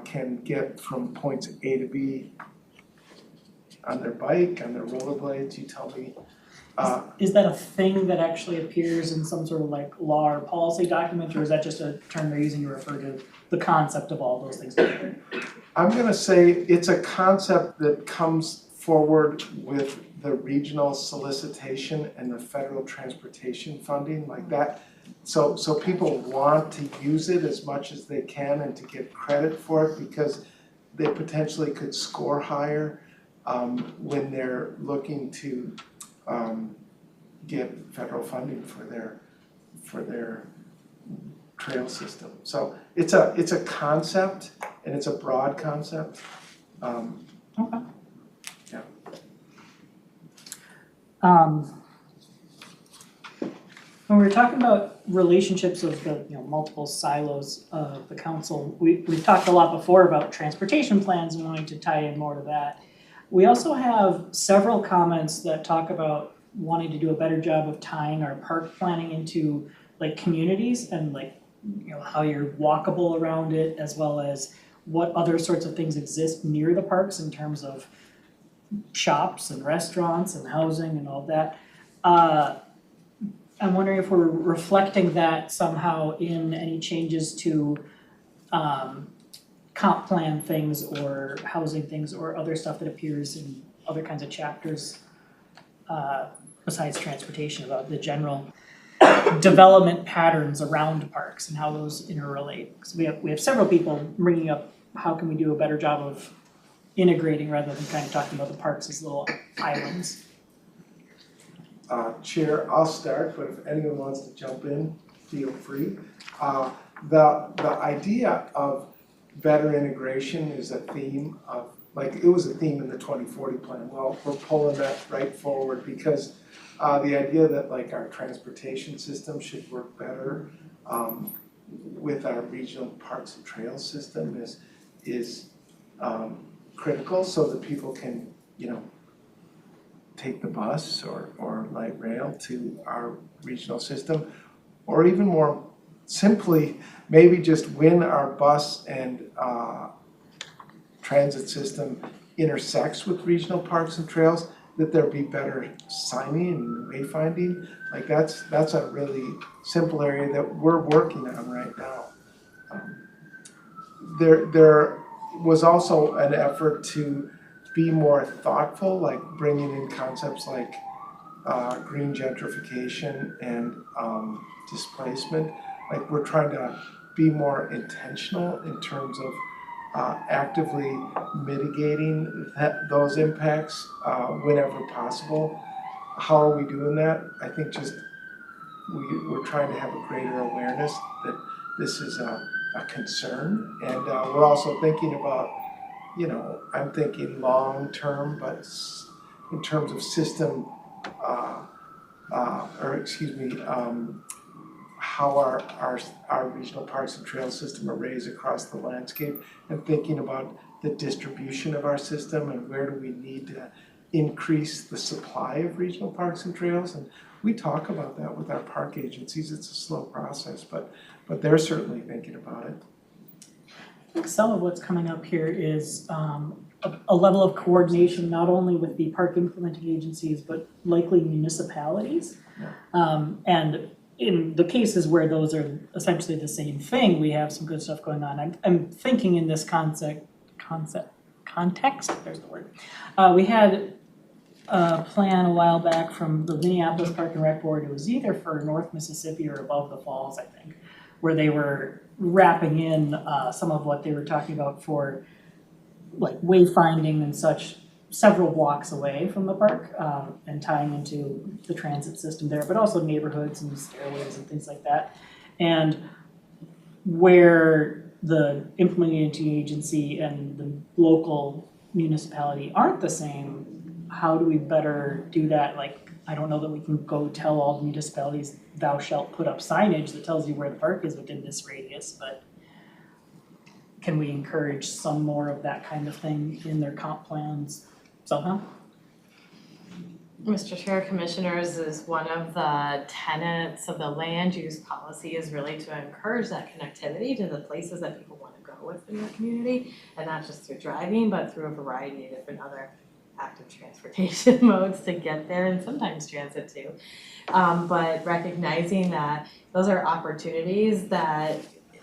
S1: can get from points A to B on their bike, on their rollerblades, you tell me.
S2: Is that a thing that actually appears in some sort of like law or policy document, or is that just a term they're using to refer to the concept of all those things together?
S1: I'm gonna say it's a concept that comes forward with the regional solicitation and the federal transportation funding like that. So people want to use it as much as they can and to get credit for it because they potentially could score higher when they're looking to get federal funding for their trail system. So it's a concept and it's a broad concept.
S2: Okay.
S1: Yeah.
S2: When we're talking about relationships of the multiple silos of the council, we've talked a lot before about transportation plans and wanting to tie in more to that. We also have several comments that talk about wanting to do a better job of tying our park planning into like communities and like how you're walkable around it, as well as what other sorts of things exist near the parks in terms of shops and restaurants and housing and all that. I'm wondering if we're reflecting that somehow in any changes to comp plan things or housing things or other stuff that appears in other kinds of chapters besides transportation, about the general development patterns around parks and how those interrelate. Because we have several people bringing up how can we do a better job of integrating rather than kind of talking about the parks as little islands.
S1: Chair, I'll start, but if anyone wants to jump in, feel free. The idea of better integration is a theme of, like, it was a theme in the 2040 plan. Well, we're pulling that right forward because the idea that like our transportation system should work better with our regional parks and trails system is critical so that people can, take the bus or light rail to our regional system, or even more simply, maybe just when our bus and transit system intersects with regional parks and trails, that there be better signing and wayfinding. Like that's a really simple area that we're working on right now. There was also an effort to be more thoughtful, like bringing in concepts like green gentrification and displacement. Like we're trying to be more intentional in terms of actively mitigating those impacts whenever possible. How are we doing that? I think just we're trying to have a greater awareness that this is a concern, and we're also thinking about, you know, I'm thinking long-term, but in terms of system, how our regional parks and trail system arrays across the landscape, and thinking about the distribution of our system and where do we need to increase the supply of regional parks and trails. And we talk about that with our park agencies. It's a slow process, but they're certainly thinking about it.
S2: I think some of what's coming up here is a level of coordination, not only with the park implementing agencies, but likely municipalities. And in the cases where those are essentially the same thing, we have some good stuff going on. I'm thinking in this context, there's the word. We had a plan a while back from the Minneapolis Park and Rec Board. It was either for North Mississippi or Above the Falls, I think, where they were wrapping in some of what they were talking about for like wayfinding and such several blocks away from the park and tying into the transit system there, but also neighborhoods and stairways and things like that. And where the implementing agency and the local municipality aren't the same, how do we better do that? Like, I don't know that we can go tell all the municipalities, thou shalt put up signage that tells you where the park is within this radius, but can we encourage some more of that kind of thing in their comp plans somehow?
S8: Mr. Chair, Commissioners, is one of the tenets of the land use policy is really to encourage that connectivity to the places that people want to go within the community, and not just through driving, but through a variety of different other active transportation modes to get there, and sometimes transit too. But recognizing that those are opportunities that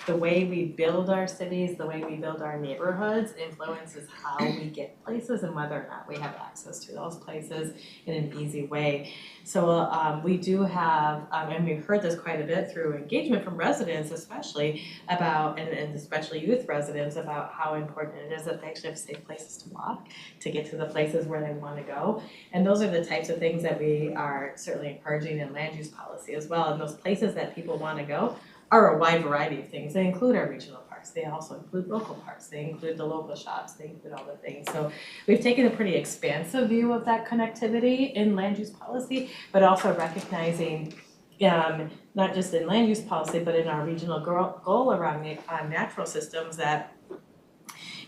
S8: the way we build our cities, the way we build our neighborhoods influences how we get places and whether or not we have access to those places in an easy way. So we do have, and we've heard this quite a bit through engagement from residents especially about, and especially youth residents, about how important it is that they actually have safe places to walk to get to the places where they want to go. And those are the types of things that we are certainly encouraging in land use policy as well. And those places that people want to go are a wide variety of things. They include our regional parks. They also include local parks. They include the local shops. They include all the things. So we've taken a pretty expansive view of that connectivity in land use policy, but also recognizing not just in land use policy, but in our regional goal around natural systems that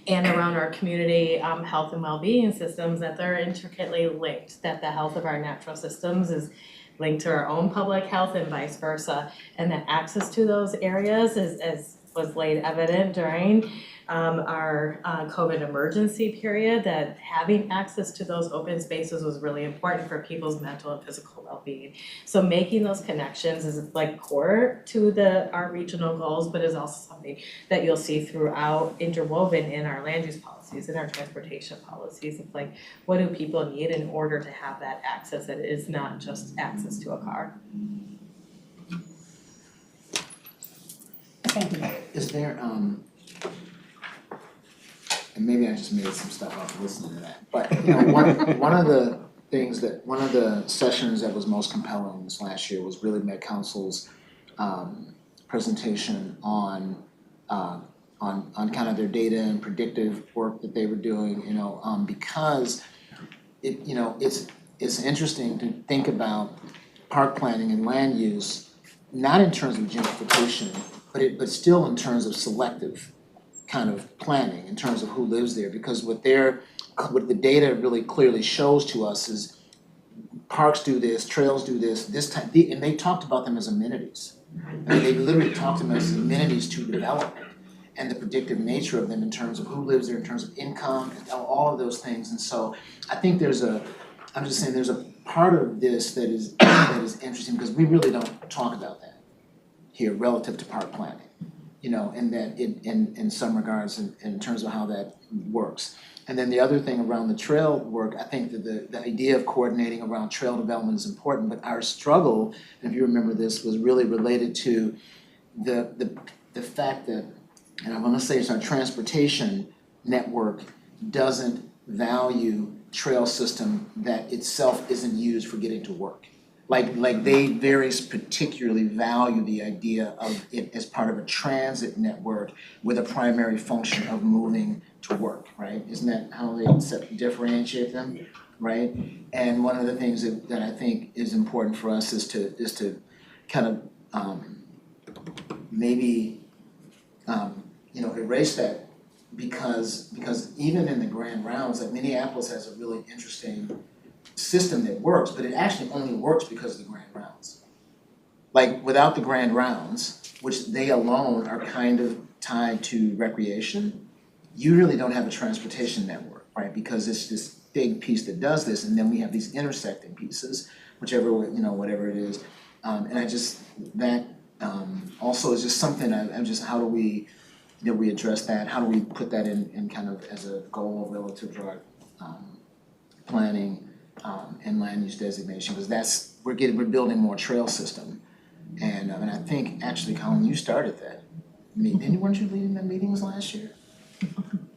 S8: and around our community health and well-being systems, that they're intricately linked, that the health of our natural systems is linked to our own public health and vice versa, and that access to those areas as was laid evident during our COVID emergency period, that having access to those open spaces was really important for people's mental and physical well-being. So making those connections is like core to our regional goals, but is also something that you'll see throughout, interwoven in our land use policies, in our transportation policies, of like, what do people need in order to have that access that is not just access to a car.
S2: Thank you.
S11: Is there, and maybe I just made some stuff up listening to that, but you know, one of the sessions that was most compelling this last year was really Met Council's presentation on kind of their data and predictive work that they were doing, you know, because it's interesting to think about park planning and land use, not in terms of gentrification, but still in terms of selective kind of planning, in terms of who lives there, because what the data really clearly shows to us is parks do this, trails do this type, and they talked about them as amenities. I mean, they literally talked them as amenities to development, and the predictive nature of them in terms of who lives there, in terms of income, and all of those things. And so I think there's a part of this that is interesting, because we really don't talk about that here relative to park planning. in some regards in terms of how that works. And then the other thing around the trail work, I think that the idea of coordinating around trail development is important, but our struggle, and if you remember this, was really related to the fact that, and I wanna say it's our transportation network doesn't value trail system that itself isn't used for getting to work. Like they very particularly value the idea of it as part of a transit network with a primary function of moving to work, right? Isn't that how they differentiate them, right? And one of the things that I think is important for us is to kind of maybe erase that because even in the grand rounds, like Minneapolis has a really interesting system that works, but it actually only works because of the grand rounds. Like without the grand rounds, which they alone are kind of tied to recreation, you really don't have a transportation network, right? Because it's this big piece that does this, and then we have these intersecting pieces, whichever whatever it is, and I just that also is just something. I'm just how do we address that? How do we put that in kind of as a goal relative to our planning and land use designation? Because we're building more trail system, and I think actually, Colin, you started that. Weren't you leading the meetings last year?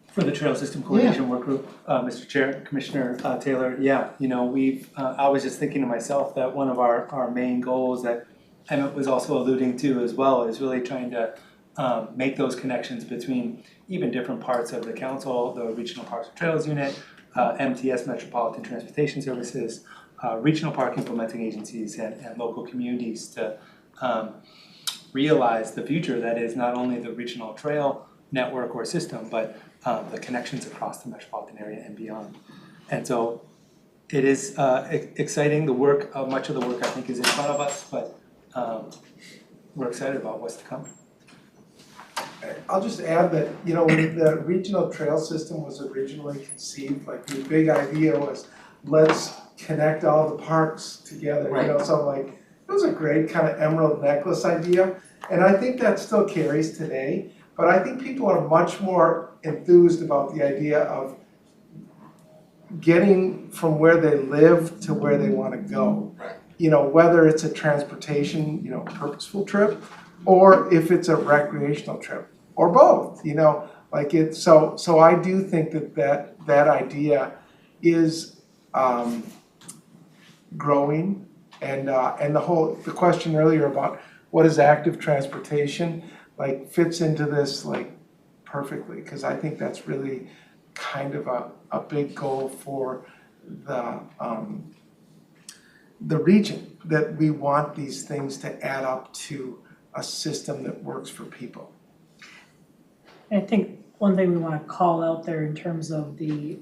S6: For the Trail System Coordination Work Group, Mr. Chair, Commissioner Taylor, I was just thinking to myself that one of our main goals that Emmett was also alluding to as well is really trying to make those connections between even different parts of the council, the Regional Parks and Trails Unit, MTS, Metropolitan Transportation Services, regional park implementing agencies and local communities to realize the future that is not only the regional trail network or system, but the connections across the metropolitan area and beyond. And so it is exciting. The work, much of the work I think is in front of us, but we're excited about what's to come.
S1: I'll just add that, when the regional trail system was originally conceived, like the big idea was, let's connect all the parks together, so like, it was a great kind of emerald necklace idea. And I think that still carries today, but I think people are much more enthused about the idea of getting from where they live to where they want to go. Whether it's a transportation, purposeful trip, or if it's a recreational trip, or both, like it. So I do think that idea is growing, and the question earlier about what is active transportation, like fits into this like perfectly, because I think that's really kind of a big goal for the region, that we want these things to add up to a system that works for people.
S2: I think one thing we want to call out there in terms of the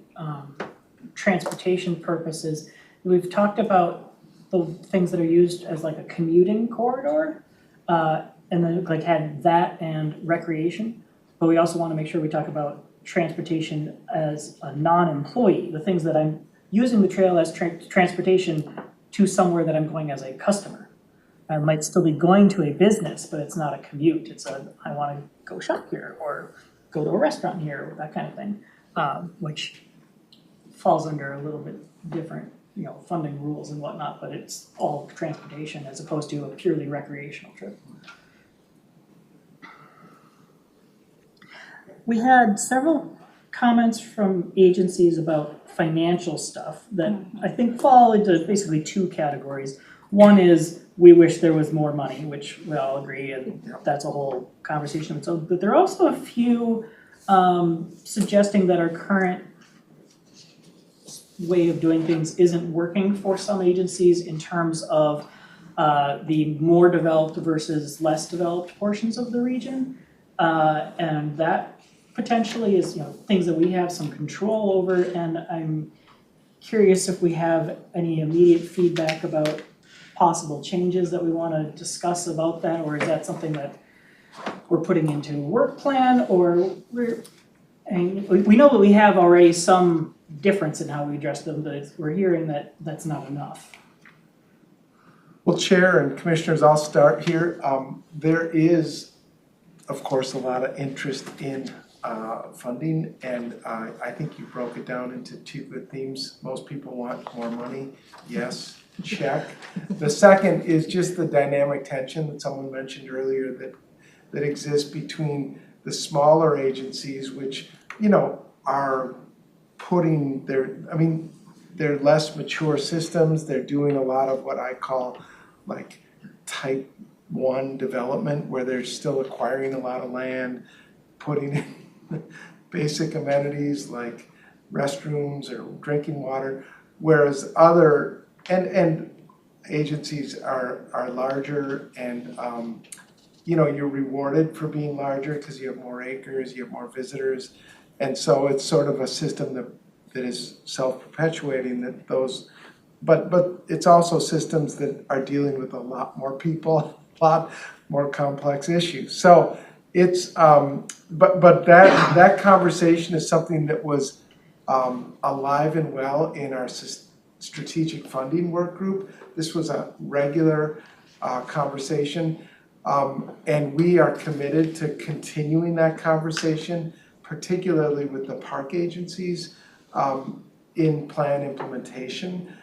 S2: transportation purposes, we've talked about the things that are used as like a commuting corridor, and then like had that and recreation, but we also want to make sure we talk about transportation as a non-employee, the things that I'm using the trail as transportation to somewhere that I'm going as a customer. I might still be going to a business, but it's not a commute. It's I want to go shop here or go to a restaurant here, or that kind of thing, which falls under a little bit different, funding rules and whatnot, but it's all transportation as opposed to a purely recreational trip. We had several comments from agencies about financial stuff that I think fall into basically two categories. One is we wish there was more money, which we all agree, and that's a whole conversation. So, but there are also a few suggesting that our current way of doing things isn't working for some agencies in terms of the more developed versus less developed portions of the region, and that potentially is things that we have some control over. And I'm curious if we have any immediate feedback about possible changes that we want to discuss about that, or is that something that we're putting into a work plan, or we know that we have already some difference in how we address them, but we're hearing that that's not enough.
S1: Well, Chair and Commissioners, I'll start here. There is of course, a lot of interest in funding, and I think you broke it down into two good themes. Most people want more money, yes, check. The second is just the dynamic tension that someone mentioned earlier that exists between the smaller agencies, which, you know, are putting they're less mature systems, they're doing a lot of what I call like type 1 development, where they're still acquiring a lot of land, putting in basic amenities like restrooms or drinking water, whereas other, and agencies are larger and, you know, you're rewarded for being larger because you have more acres, you have more visitors. And so it's sort of a system that is self-perpetuating, that those, but it's also systems that are dealing with a lot more people, a lot more complex issues. So it's, but that conversation is something that was alive and well in our strategic funding work group. This was a regular conversation, and we are committed to continuing that conversation, particularly with the park agencies in plan implementation.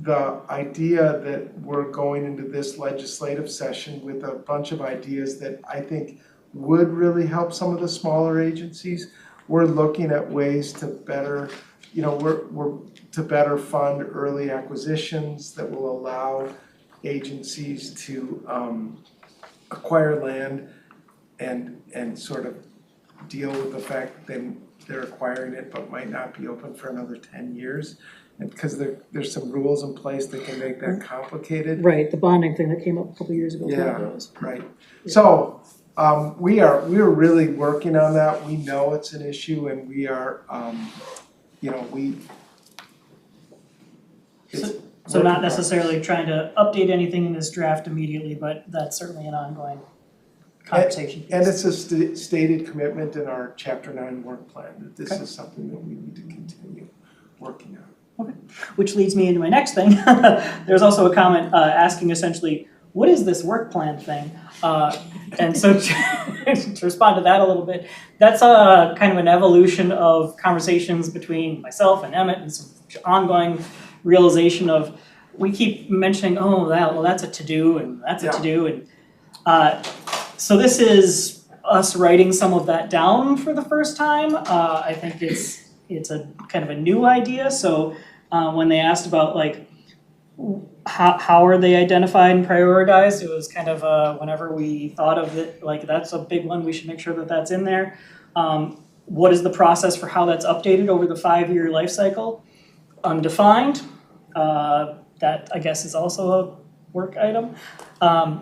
S1: The idea that we're going into this legislative session with a bunch of ideas that I think would really help some of the smaller agencies. We're looking at ways to better, you know, we're to better fund early acquisitions that will allow agencies to acquire land and sort of deal with the fact that they're acquiring it but might not be open for another 10 years. And because there's some rules in place that can make that complicated.
S2: Right, the bonding thing that came up a couple years ago.
S1: Yeah, right. So we're really working on that. We know it's an issue, and we are, you know,
S2: So not necessarily trying to update anything in this draft immediately, but that's certainly an ongoing conversation.
S1: And it's a stated commitment in our Chapter 9 work plan that this is something that we need to continue working on.
S2: Okay, which leads me into my next thing. There's also a comment asking essentially, what is this work plan thing? And so to respond to that a little bit, that's a kind of an evolution of conversations between myself and Emmett and some ongoing realization of, we keep mentioning, oh, well, that's a to-do and that's a to-do. And so this is us writing some of that down for the first time. I think it's a kind of a new idea. So when they asked about like, how are they identified and prioritized, it was kind of whenever we thought of it, like that's a big one, we should make sure that that's in there. What is the process for how that's updated over the 5-year life cycle? Undefined. That I guess is also a work item.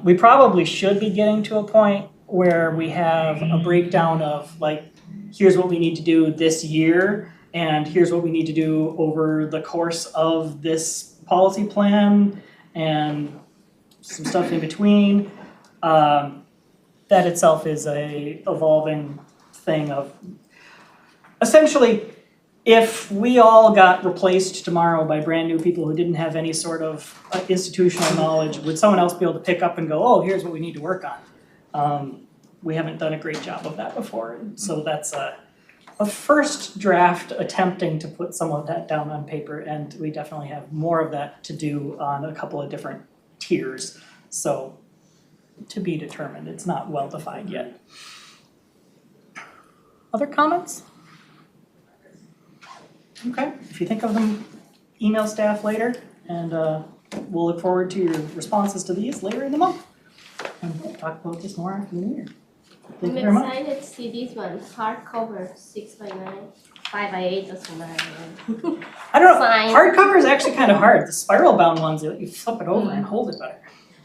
S2: We probably should be getting to a point where we have a breakdown of like, here's what we need to do this year, and here's what we need to do over the course of this policy plan, and some stuff in between. That itself is a evolving thing of, essentially, if we all got replaced tomorrow by brand new people who didn't have any sort of institutional knowledge, would someone else be able to pick up and go, oh, here's what we need to work on? We haven't done a great job of that before, so that's a first draft attempting to put some of that down on paper, and we definitely have more of that to do on a couple of different tiers. So to be determined, it's not well defined yet. Other comments? Okay, if you think of them, email staff later, and we'll look forward to your responses to these later in the month. And we'll talk about this more after the new year. Thank you very much.
S9: I'm excited to see this one, hardcover, 6x9, 5x8 doesn't matter.
S2: I don't know,
S9: Fine.
S2: hardcover is actually kind of hard. The spiral bound ones, you flip it over and hold it better.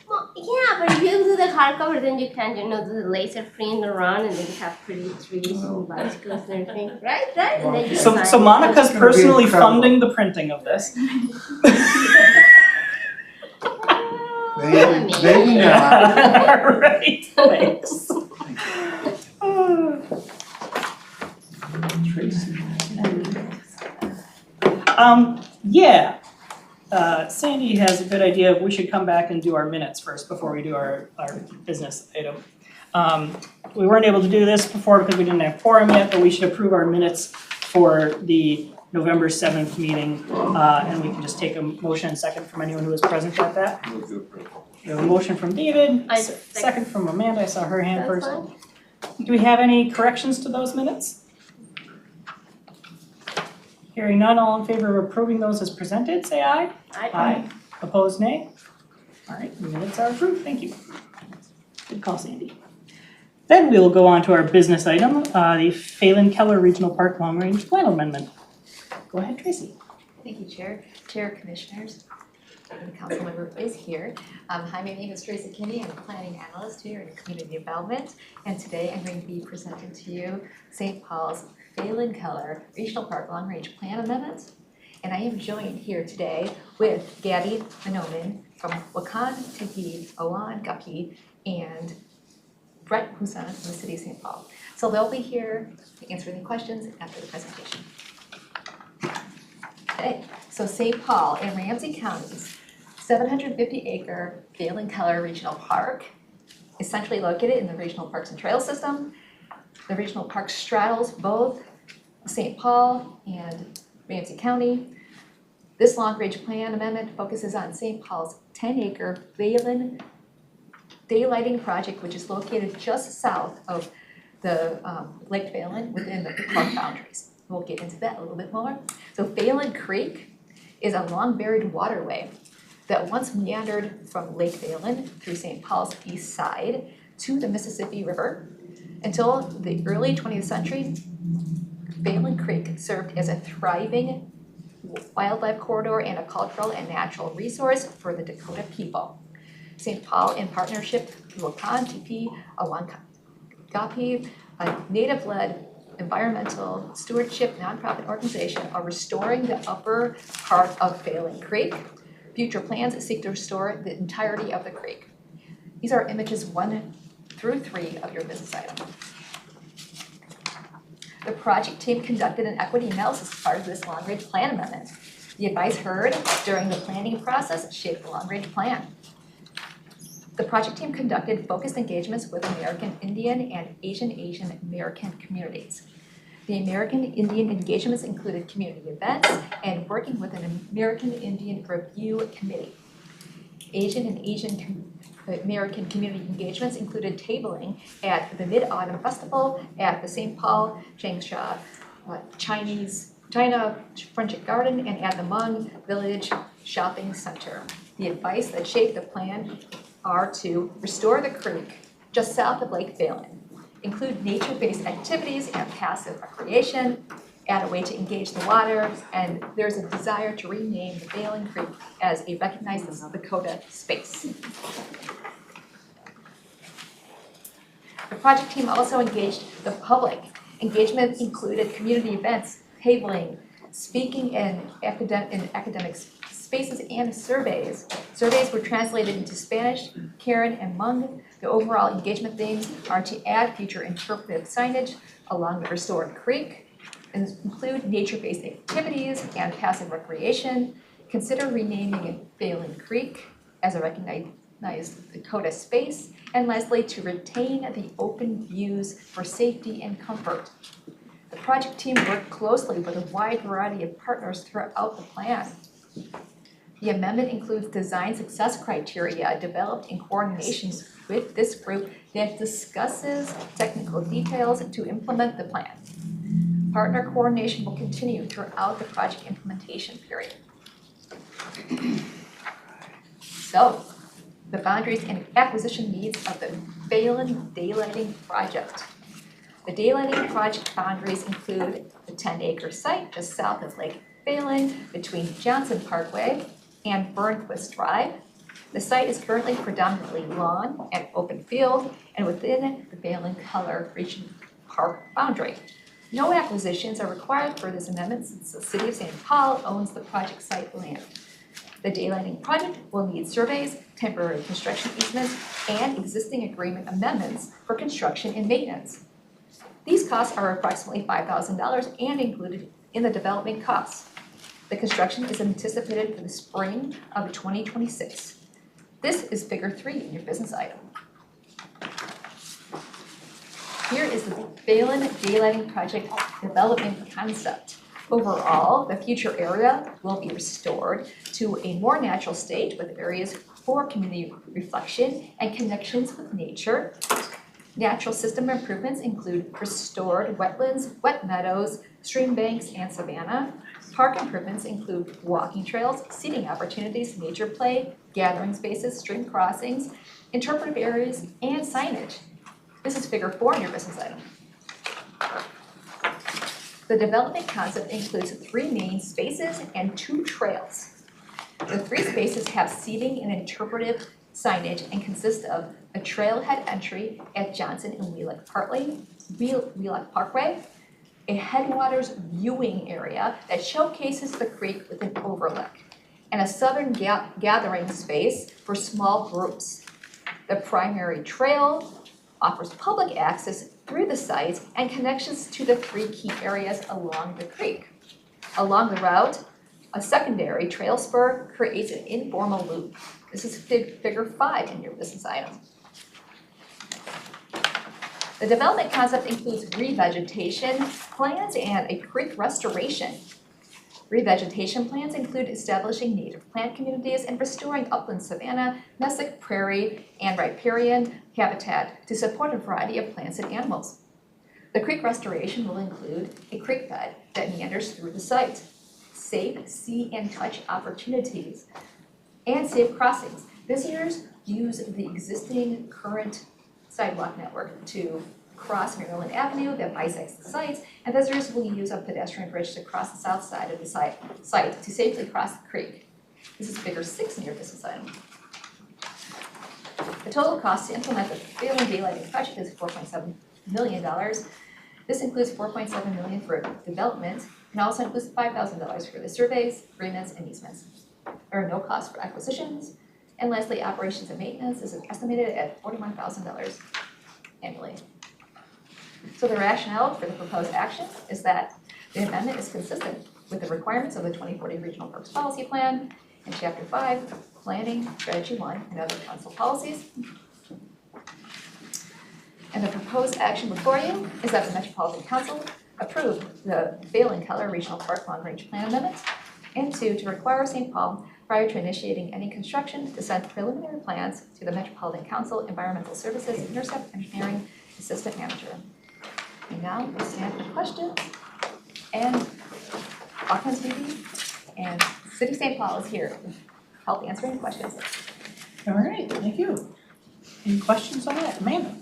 S9: Well, yeah, but if you do the hardcover, then you can, do the laser print around, and then you have pretty trees and bicycles and everything, right? And then you
S2: So
S9: sign.
S2: Monica's
S1: That's gonna be
S2: personally
S1: incredible.
S2: funding the printing of this.
S1: Maybe not.
S2: Right, thanks.
S1: Tracy.
S2: Yeah. Sandy has a good idea. We should come back and do our minutes first before we do our business item. We weren't able to do this before because we didn't have quorum yet, but we should approve our minutes for the November 7th meeting. And we can just take a motion and second from anyone who was present at that.
S12: Move to approve.
S2: We have a motion from David,
S9: I
S2: second from Amanda, I saw her hand
S9: That's
S2: first.
S9: fine.
S2: Do we have any corrections to those minutes? Hearing none, all in favor of approving those as presented, say aye.
S9: I
S2: Opposed, nay? All right, the minutes are approved, thank you. Good call, Sandy. Then we will go on to our business item, the Phelan Keller Regional Park Long Range Plan Amendment. Go ahead, Tracy.
S3: Thank you, Chair. Chair, Commissioners, and the council member is here. Hi, my name is Tracy Kinney. I'm a planning analyst here in community development. And today I'm going to be presenting to you St. Paul's Phelan Keller Regional Park Long Range Plan Amendment. And I am joined here today with Gabby Manoman from Wakan, Tehi, Owan, Gapi, and Brett Husan from the City of St. Paul. So they'll be here to answer any questions after the presentation. Okay, so St. Paul and Ramsey Counties, 750-acre Phelan Keller Regional Park, is centrally located in the Regional Parks and Trails System. The regional park straddles both St. Paul and Ramsey County. This long-range plan amendment focuses on St. Paul's 10-acre Phelan daylighting project, which is located just south of the Lake Phelan within the park boundaries. We'll get into that a little bit more. So Phelan Creek is a long buried waterway that once meandered from Lake Phelan through St. Paul's east side to the Mississippi River. Until the early 20th century, Phelan Creek served as a thriving wildlife corridor and a cultural and natural resource for the Dakota people. St. Paul, in partnership with Wakan, TP, Awangapi, a native-led environmental stewardship nonprofit organization, are restoring the upper part of Phelan Creek. Future plans seek to restore the entirety of the creek. These are images 1 through 3 of your business item. The project team conducted an equity analysis as part of this long-range plan amendment. The advice heard during the planning process shaped the long-range plan. The project team conducted focused engagements with American Indian and Asian American communities. The American Indian engagements included community events and working with an American Indian Review Committee. Asian American community engagements included tabling at the Mid-Autumn Festival at the St. Paul Changsha China Friendship Garden and at the Hmong Village Shopping Center. The advice that shaped the plan are to restore the creek just south of Lake Phelan, include nature-based activities and passive recreation, add a way to engage the water, and there's a desire to rename the Phelan Creek as a recognized Dakota space. The project team also engaged the public. Engagement included community events, tabling, speaking in academic spaces, and surveys. Surveys were translated into Spanish, Karen, and Hmong. The overall engagement themes are to add future interpretive signage along the restored creek, and include nature-based activities and passive recreation, consider renaming Phelan Creek as a recognized Dakota space, and lastly, to retain the open views for safety and comfort. The project team worked closely with a wide variety of partners throughout the plan. The amendment includes design success criteria developed in coordination with this group that discusses technical details to implement the plan. Partner coordination will continue throughout the project implementation period. So, the boundaries and acquisition needs of the Phelan Daylighting Project. The daylighting project boundaries include the 10-acre site just south of Lake Phelan between Johnson Parkway and Burnquist Drive. The site is currently predominantly lawn and open field and within the Phelan Keller Regional Park boundary. No acquisitions are required for this amendment since the City of St. Paul owns the project site land. The daylighting project will need surveys, temporary construction easements, and existing agreement amendments for construction and maintenance. These costs are approximately $5,000 and included in the development costs. The construction is anticipated for the spring of 2026. This is figure 3 in your business item. Here is the Balin Daylighting Project development concept. Overall, the future area will be restored to a more natural state with areas for community reflection and connections with nature. Natural system improvements include restored wetlands, wet meadows, stream banks, and savanna. Park improvements include walking trails, seating opportunities, nature play, gathering spaces, stream crossings, interpretive areas, and signage. This is figure 4 in your business item. The development concept includes 3 main spaces and 2 trails. The 3 spaces have seating and interpretive signage and consist of a trailhead entry at Johnson and Wheelock Parkway, a headwaters viewing area that showcases the creek with an overlook, and a southern gathering space for small groups. The primary trail offers public access through the site and connections to the 3 key areas along the creek. Along the route, a secondary trail spur creates an informal loop. This is figure 5 in your business item. The development concept includes revegetation plans and a creek restoration. Revegetation plans include establishing native plant communities and restoring upland savanna, mesic prairie, and riparian habitat to support a variety of plants and animals. The creek restoration will include a creek bed that meanders through the site, safe see and touch opportunities, and safe crossings. Visitors use the existing current sidewalk network to cross Maryland Avenue that bisects the site, and visitors will use a pedestrian bridge to cross the south side of the site to safely cross the creek. This is figure 6 in your business item. The total cost to implement the Balin Daylighting project is $4.7 million. This includes $4.7 million for development and also includes $5,000 for the surveys, agreements, and easements. There are no costs for acquisitions. And lastly, operations and maintenance is estimated at $41,000 annually. So the rationale for the proposed action is that the amendment is consistent with the requirements of the 2040 Regional Parks Policy Plan and Chapter 5, Planning, Strategy 1, and other council policies. And the proposed action before you is that the Metropolitan Council approve the Balin Keller Regional Park Long Range Plan Amendment, and 2, to require St. Paul, prior to initiating any construction, to send preliminary plans to the Metropolitan Council Environmental Services Intercept Engineering Assistant Manager. And now we stand for questions, and Auckland TV and City St. Paul is here to help answer any questions.
S2: All right, thank you. Any questions on that, Amanda?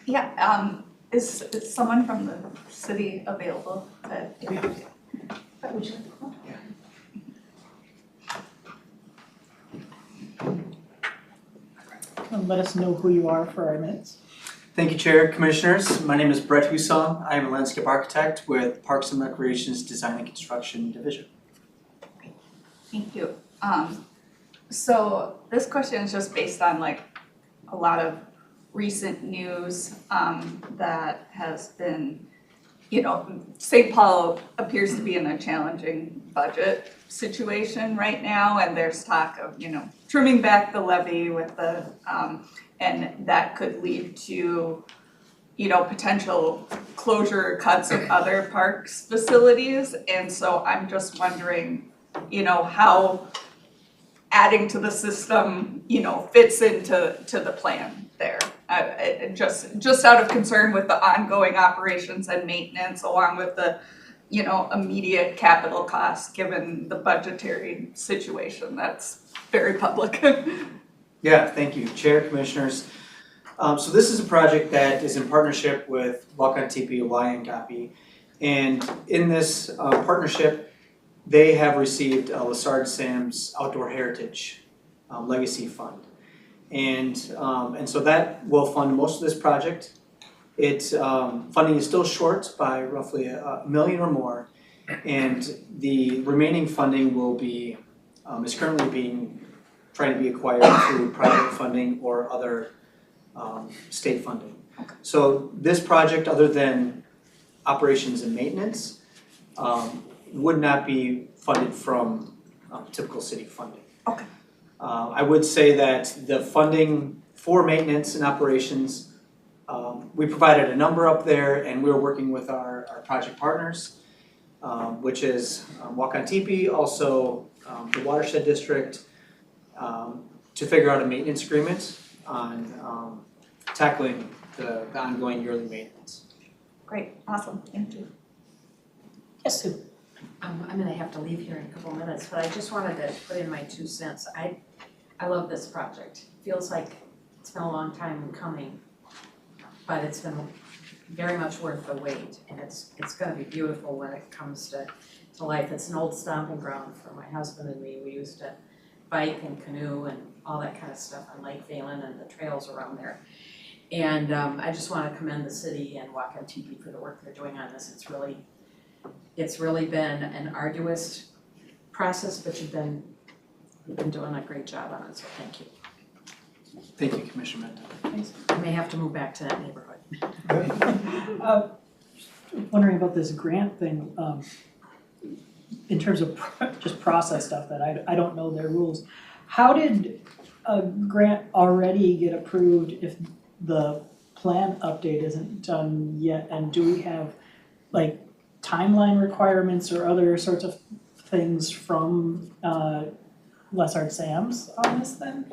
S13: Yeah, is someone from the city available to?
S2: Would you like to come up? And let us know who you are for our minutes.
S14: Thank you, Chair, Commissioners. My name is Brett Hussong. I am a landscape architect with Parks and Recreation's Design and Construction Division.
S13: Thank you. So this question is just based on like a lot of recent news that has been, you know, St. Paul appears to be in a challenging budget situation right now, and there's talk of, you know, trimming back the levy with the, and that could lead to, you know, potential closure cuts of other parks facilities. And so I'm just wondering, you know, how adding to the system, you know, fits into the plan there. Just out of concern with the ongoing operations and maintenance, along with the, you know, immediate capital costs, given the budgetary situation that's very public.
S14: Yeah, thank you, Chair, Commissioners. So this is a project that is in partnership with Wakan Tipi, Wayangapi. And in this partnership, they have received Lassard Sam's Outdoor Heritage Legacy Fund. And so that will fund most of this project. Its funding is still short by roughly $1 million or more. And the remaining funding will be, is currently trying to be acquired through private funding or other state funding. So this project, other than operations and maintenance, would not be funded from typical city funding.
S13: Okay.
S14: I would say that the funding for maintenance and operations We provided a number up there, and we were working with our project partners, which is Wakantipi, also the Watershed District, to figure out a maintenance agreement on tackling the ongoing yearly maintenance.
S13: Great, awesome, thank you.
S2: Yes, Sue?
S7: I'm gonna have to leave here in a couple minutes, but I just wanted to put in my 2 cents. I love this project. Feels like it's been a long time coming, but it's been very much worth the wait, and it's gonna be beautiful when it comes to life. It's an old stomping ground for my husband and me. We used to bike and canoe and all that kind of stuff on Lake Phelan and the trails around there. And I just wanna commend the city and Wakantipi for the work they're doing on this. It's really been an arduous process, but you've been doing a great job on it, so thank you.
S14: Thank you, Commissioner Mento.
S7: I may have to move back to that neighborhood.
S2: Wondering about this grant thing, in terms of just process stuff that I don't know their rules. How did a grant already get approved if the plan update isn't done yet? And do we have like timeline requirements or other sorts of things from Lessard Sam's on this then?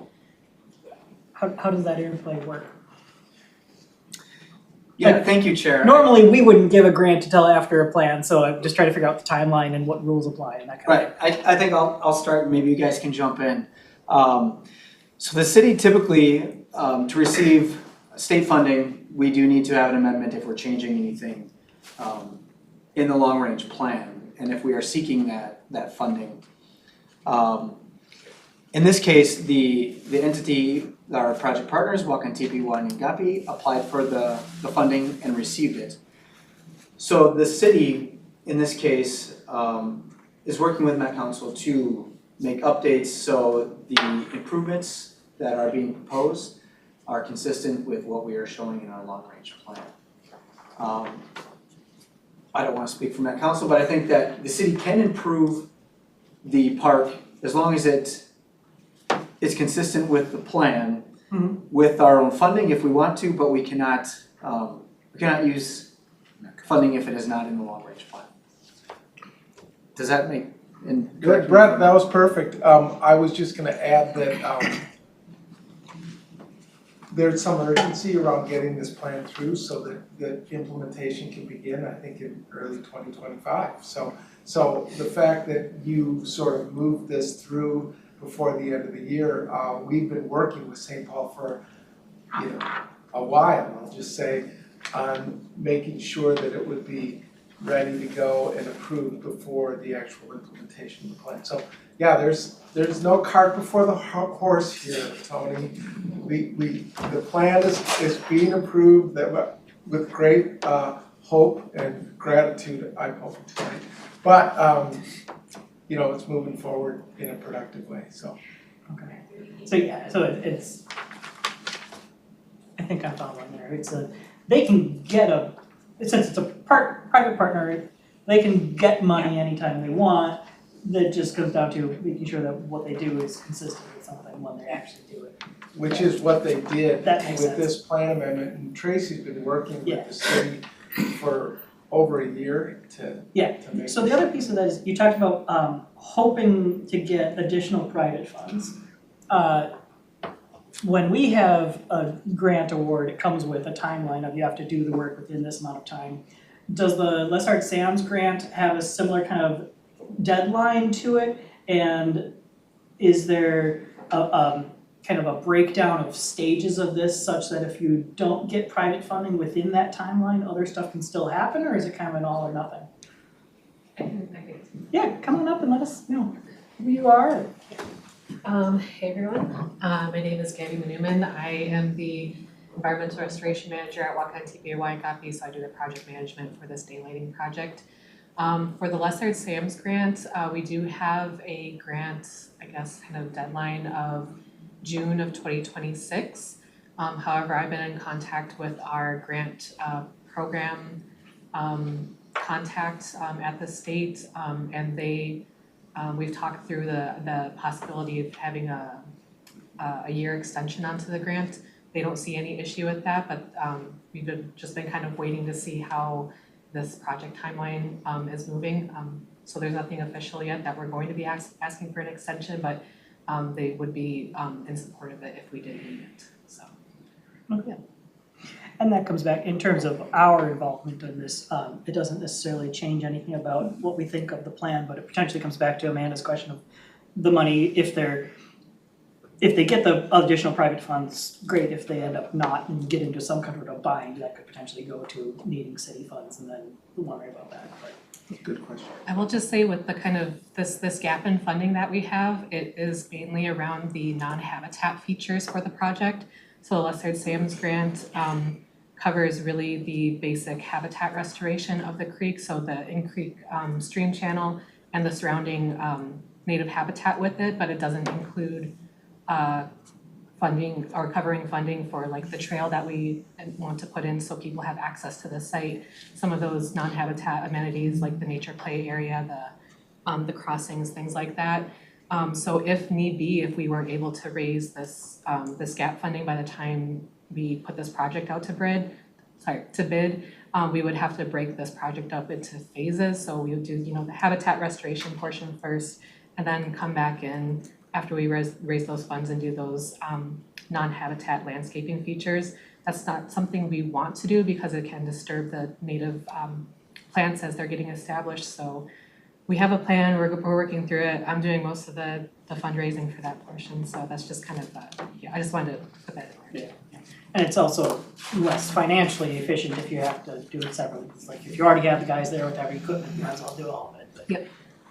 S2: How does that interplay work?
S14: Yeah, thank you, Chair.
S2: Normally, we wouldn't give a grant until after a plan, so I'm just trying to figure out the timeline and what rules apply and that kind of thing.
S14: Right, I think I'll start, maybe you guys can jump in. So the city typically, to receive state funding, we do need to have an amendment if we're changing anything in the long range plan, and if we are seeking that funding. In this case, the entity, our project partners, Wakantipi Wanyangapi, applied for the funding and received it. So the city, in this case, is working with Met Council to make updates so the improvements that are being proposed are consistent with what we are showing in our long range plan. I don't want to speak for Met Council, but I think that the city can improve the park as long as it's consistent with the plan, with our own funding if we want to, but we cannot use funding if it is not in the long range plan. Does that make?
S1: Good, Brett, that was perfect. I was just gonna add that there's some urgency around getting this plan through so that the implementation can begin, I think, in early 2025. So the fact that you sort of moved this through before the end of the year, we've been working with St. Paul for a while, I'll just say, on making sure that it would be ready to go and approved before the actual implementation of the plan. So yeah, there's no cart before the horse here, Tony. The plan is being approved with great hope and gratitude, I'm hoping tonight. But it's moving forward in a productive way, so.
S2: Okay. So yeah, so it's, I think I'm following there. They can get since it's a private partner, they can get money anytime they want. That just comes down to making sure that what they do is consistent with something when they actually do it.
S1: Which is what they did
S2: That makes
S1: with
S2: sense.
S1: this plan amendment, and Tracy's been working with the city for over a year to make
S2: So the other piece of that is, you talked about hoping to get additional private funds. When we have a grant award, it comes with a timeline of you have to do the work within this amount of time. Does the Lessard Sam's grant have a similar kind of deadline to it? And is there a kind of a breakdown of stages of this such that if you don't get private funding within that timeline, other stuff can still happen, or is it kind of an all or nothing? Yeah, come on up and let us know who you are.
S15: Hey everyone, my name is Gabby Manuman. I am the Environmental Restoration Manager at Wakantipi Wanyangapi, so I do the project management for this daylighting project. For the Lessard Sam's grant, we do have a grant, I guess, kind of deadline of June of 2026. However, I've been in contact with our grant program contacts at the state, and we've talked through the possibility of having a year extension onto the grant, they don't see any issue with that, but we've just been kind of waiting to see how this project timeline is moving. So there's nothing official yet that we're going to be asking for an extension, but they would be in support of it if we did need it, so.
S2: Okay. And that comes back, in terms of our involvement in this, it doesn't necessarily change anything about what we think of the plan, but it potentially comes back to Amanda's question of the money, if they get the additional private funds, great. If they end up not and get into some kind of a bind, that could potentially go to needing city funds, and then we'll worry about that, but.
S1: Good question.
S15: I will just say with the kind of this gap in funding that we have, it is mainly around the non-habitat features for the project. So the Lesser Sam's grant covers really the basic habitat restoration of the creek, so the in-creek stream channel and the surrounding native habitat with it, but it doesn't include funding or covering funding for like the trail that we want to put in so people have access to the site. Some of those non-habitat amenities like the nature play area, the crossings, things like that. So if need be, if we weren't able to raise this gap funding by the time we put this project out to bid, we would have to break this project up into phases. So we would do, the habitat restoration portion first, and then come back in after we raise those funds and do those non-habitat landscaping features. That's not something we want to do because it can disturb the native plants as they're getting established. So we have a plan, we're working through it. I'm doing most of the fundraising for that portion, so that's just kind of, I just wanted to put that in there.
S2: Yeah. And it's also less financially efficient if you have to do it separately. It's like if you already have the guys there with every equipment, you might as well do all of it. But,
S15: yep.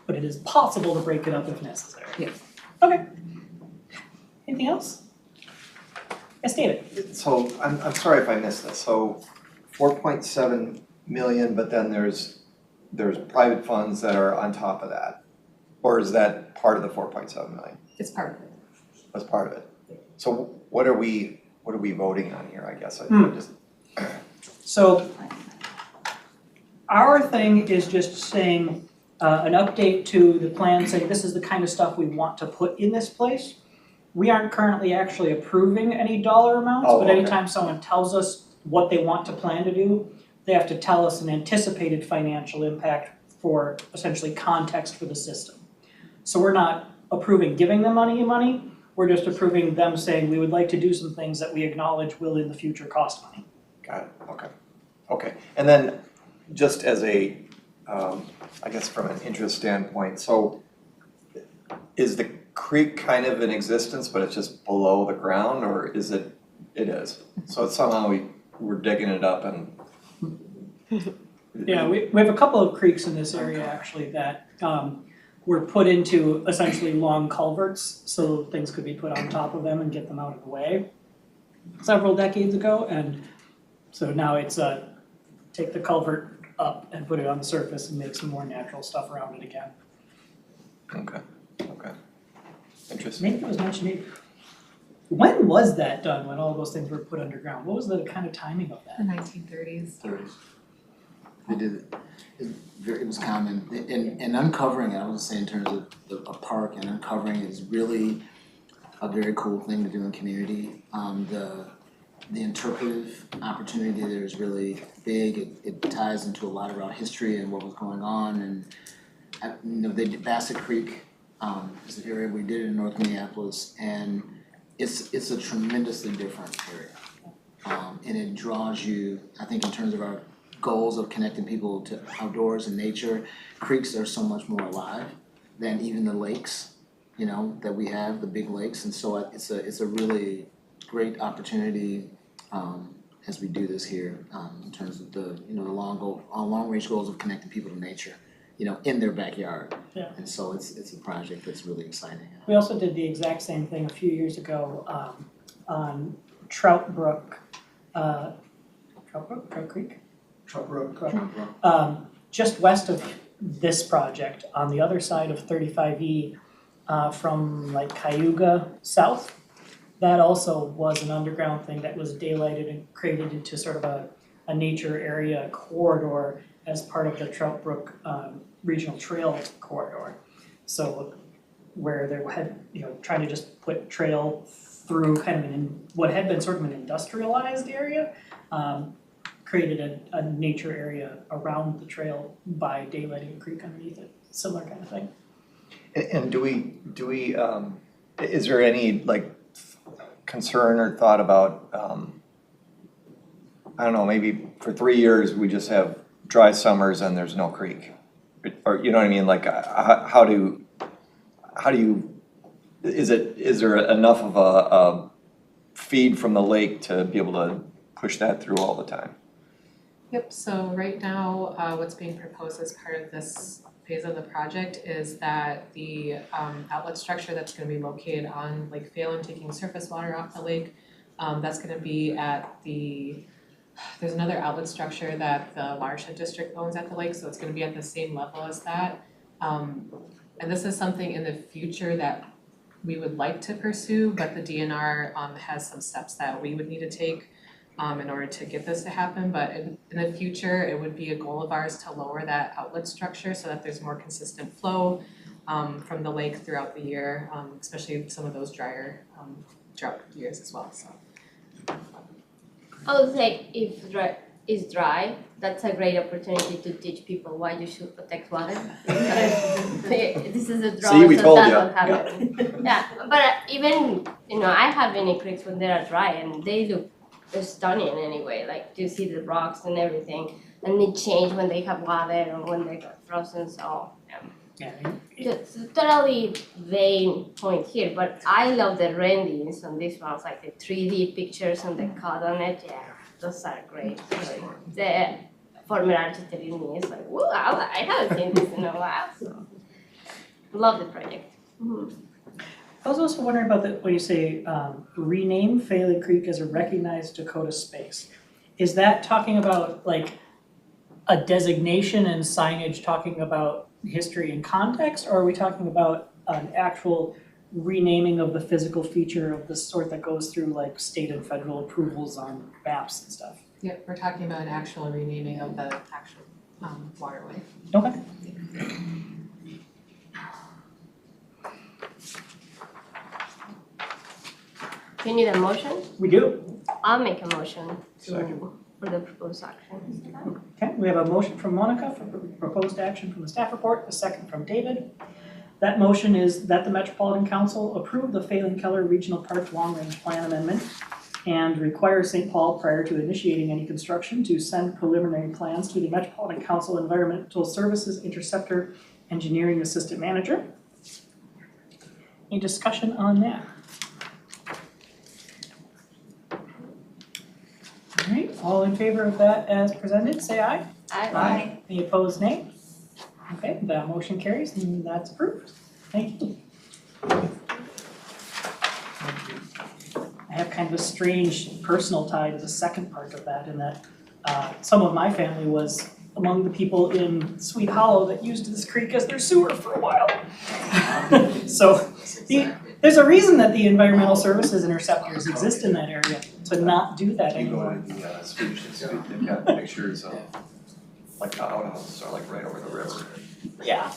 S2: But it is possible to break it up if necessary.
S15: Yep.
S2: Okay. Anything else? Yes, David.
S12: So I'm sorry if I missed this. So 4.7 million, but then there's private funds that are on top of that? Or is that part of the 4.7 million?
S15: It's part of it.
S12: That's part of it. So what are we voting on here, I guess?
S2: So our thing is just saying an update to the plan, saying this is the kind of stuff we want to put in this place. We aren't currently actually approving any dollar amounts, but anytime someone tells us what they want to plan to do, they have to tell us an anticipated financial impact for essentially context for the system. So we're not approving giving them money, we're just approving them saying we would like to do some things that we acknowledge will in the future cost money.
S12: Got it, okay. And then just as a, I guess from an interest standpoint, so is the creek kind of in existence, but it's just below the ground, or is it? It is. So it's somehow we're digging it up and.
S2: Yeah, we have a couple of creeks in this area actually that were put into essentially long culverts, so things could be put on top of them and get them out of the way several decades ago, and so now it's take the culvert up and put it on the surface and make some more natural stuff around it again.
S12: Okay. Interesting.
S2: Maybe it was mentioned, when was that done, when all those things were put underground? What was the kind of timing of that?
S15: The 1930s.
S11: They did it was common, and uncovering it, I would say in terms of a park, and uncovering is really a very cool thing to do in community. The interpretive opportunity there is really big. It ties into a lot of our history and what was going on, and they did Bassett Creek is an area we did in North Minneapolis, and it's a tremendously different area, and it draws you, I think, in terms of our goals of connecting people to outdoors and nature. Creeks are so much more alive than even the lakes, that we have, the big lakes, and so it's a really great opportunity as we do this here in terms of the long range goals of connecting people to nature, in their backyard.
S2: Yeah.
S11: And so it's a project that's really exciting.
S2: We also did the exact same thing a few years ago on Trout Brook Creek?
S1: Trout Brook.
S2: Just west of this project, on the other side of 35E, from like Cayuga south. That also was an underground thing that was daylighted and created into sort of a nature area corridor as part of the Trout Brook Regional Trail corridor. So where they had, trying to just put trail through kind of what had been sort of an industrialized area, created a nature area around the trail by daylighting a creek underneath it, similar kind of thing.
S12: And do we, is there any like concern or thought about, I don't know, maybe for 3 years we just have dry summers and there's no creek? Or, you know what I mean, like how do you, is there enough of a feed from the lake to be able to push that through all the time?
S15: Yep, so right now, what's being proposed as part of this phase of the project is that the outlet structure that's gonna be located on Lake Phelan, taking surface water off the lake, that's gonna be at there's another outlet structure that the watershed district owns at the lake, so it's gonna be at the same level as that. And this is something in the future that we would like to pursue, but the DNR has some steps that we would need to take in order to get this to happen, but in the future, it would be a goal of ours to lower that outlet structure so that there's more consistent flow from the lake throughout the year, especially some of those drier drought years as well, so.
S9: I would say if it's dry, that's a great opportunity to teach people why you should protect water. Because this is a drought,
S12: See, we
S9: so
S12: told
S9: that's
S12: ya.
S9: what happened. Yeah, but even, I have many creeks when they are dry and they look stunning anyway, like you see the rocks and everything. And it change when they have water or when they get frozen, so
S2: Yeah.
S9: it's totally vain point here, but I love the renderings on this ones, like the 3D pictures and the cut on it, yeah, those are great. The former architect in me is like, whoa, I haven't seen this in a while, so love the project.
S2: I was also wondering about when you say rename Phelan Creek as a recognized Dakota space. Is that talking about like a designation and signage talking about history and context, or are we talking about an actual renaming of the physical feature of the sort that goes through like state and federal approvals on maps and stuff?
S15: Yep, we're talking about an actual renaming of the actual waterway.
S2: Okay.
S9: Do you need a motion?
S2: We do.
S9: I'll make a motion
S12: Second.
S9: for the proposed action.
S2: Okay, we have a motion from Monica for proposed action from the staff report, a second from David. That motion is that the Metropolitan Council approve the Phelan Keller Regional Park Long Range Plan Amendment and require St. Paul prior to initiating any construction to send preliminary plans to the Metropolitan Council Environmental Services Interceptor Engineering Assistant Manager. Any discussion on that? All right, all in favor of that as presented, say aye.
S9: Aye.
S2: Any opposed, nay? Okay, that motion carries and that's approved. Thank you. I have kind of a strange personal tie to the second part of that in that some of my family was among the people in Sweet Hollow that used this creek as their sewer for a while. So there's a reason that the environmental services interceptors exist in that area, to not do that
S12: You go
S2: anymore.
S12: to the Swedish Institute, they've got pictures of like the outhouses are like right over the river.
S2: Yeah.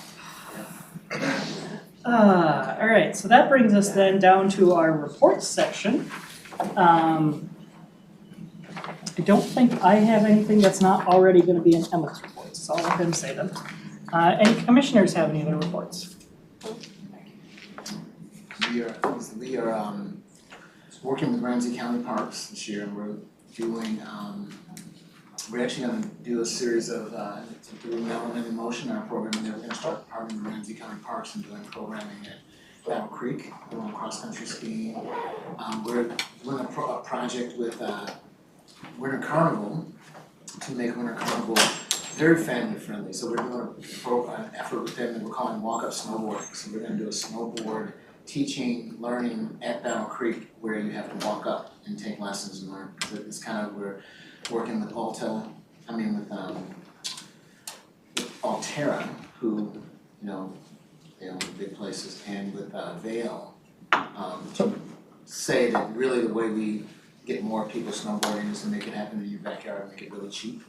S2: All right, so that brings us then down to our reports section. I don't think I have anything that's not already gonna be in Emmett's reports, so I'll let him say them. Any commissioners have any other reports?
S11: We are working with Ramsey County Parks this year, and we're doing, we're actually gonna do a series of, through Element in Motion, our program, and then we're gonna start partnering with Ramsey County Parks and doing programming at Battle Creek, doing cross-country skiing. We're doing a project with Winter Carnival to make Winter Carnival very family friendly. So we're doing an effort with them that we're calling Walk Up Snowboarding. So we're gonna do a snowboard teaching, learning at Battle Creek where you have to walk up and take lessons and learn. So it's kind of, we're working with Altera, who, they own the big places, and with Vail, to say that really the way we get more people snowboarding is to make it happen in your backyard and make it really cheap.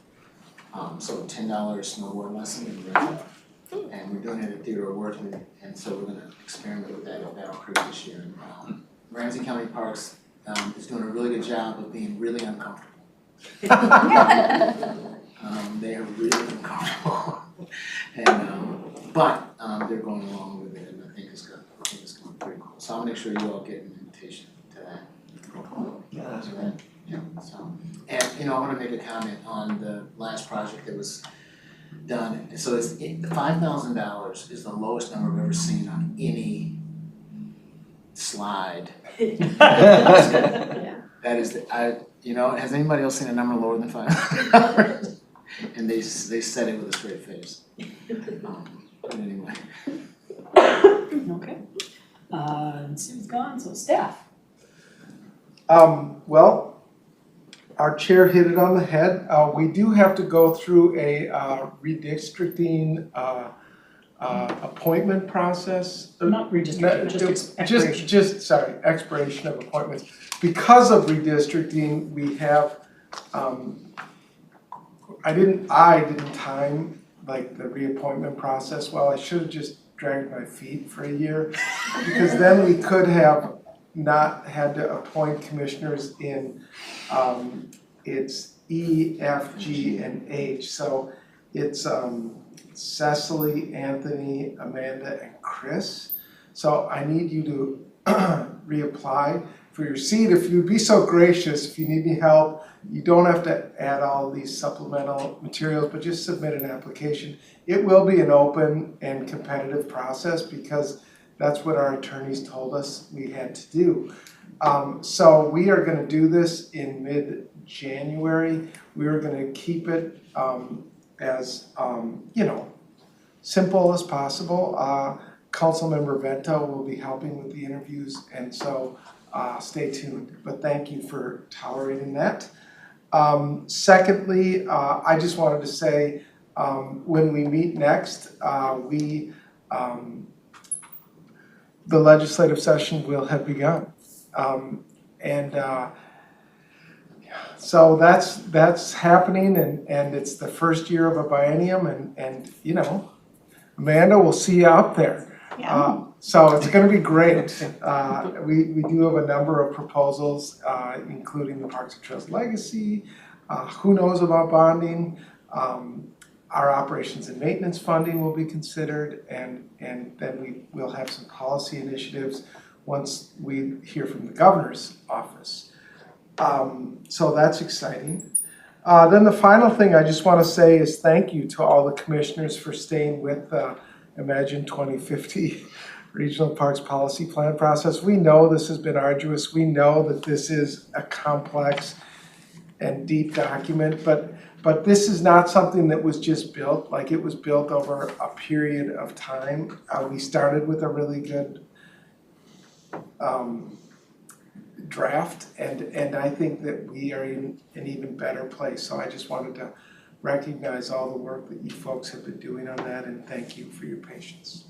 S11: So $10 snowboard lesson in rental. And we're doing it at Theodore Worthley, and so we're gonna experiment with that at Battle Creek this year. And Ramsey County Parks is doing a really good job of being really uncomfortable. They are really uncomfortable. And but they're going along with it, and I think it's going pretty cool. So I'll make sure you all get an invitation to that.
S12: Yeah, that's great.
S11: Yeah, so, and I wanna make a comment on the last project that was done. So the $5,000 is the lowest number I've ever seen on any slide. That is, has anybody else seen a number lower than $5,000? And they said it with a straight face. But anyway.
S2: Okay. Sue's gone, so staff.
S1: Well, our chair hit it on the head. We do have to go through a redistricting appointment process.
S2: Not redistricting, just expiration.
S1: Expiration of appointments. Because of redistricting, we have, I didn't time like the reappointment process well. I should have just dragged my feet for a year, because then we could have not had to appoint commissioners in, it's E, F, G, and H. So it's Cecily, Anthony, Amanda, and Chris. So I need you to reapply for your seat. If you'd be so gracious, if you need any help, you don't have to add all these supplemental materials, but just submit an application. It will be an open and competitive process, because that's what our attorneys told us we had to do. So we are gonna do this in mid-January. We are gonna keep it as simple as possible. Councilmember Vento will be helping with the interviews, and so stay tuned. But thank you for tolerating that. Secondly, I just wanted to say, when we meet next, the legislative session will have begun. So that's happening, and it's the first year of a biennium, and Amanda, we'll see you out there. So it's gonna be great. We do have a number of proposals, including the Parks and Trails Legacy, who knows about bonding, our operations and maintenance funding will be considered, and then we will have some policy initiatives once we hear from the governor's office. So that's exciting. Then the final thing I just want to say is thank you to all the commissioners for staying with the Imagine 2050 Regional Parks Policy Plan process. We know this has been arduous. We know that this is a complex and deep document, but this is not something that was just built, like it was built over a period of time. We started with a really good draft, and I think that we are in an even better place. So I just wanted to recognize all the work that you folks have been doing on that, and thank you for your patience.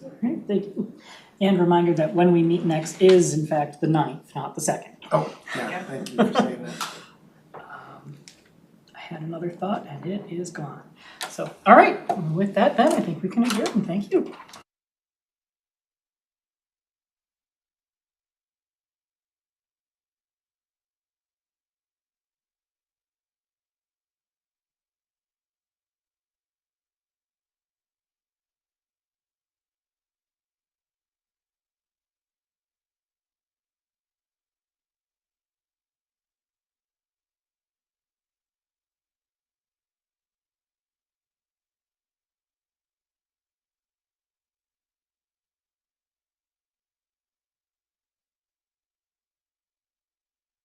S2: All right, thank you. And reminder that when we meet next is in fact the 9th, not the 2nd.
S1: Oh, yeah, thank you for saying that.
S2: I had another thought and it is gone. So, all right, with that then, I think we can adjourn. Thank you.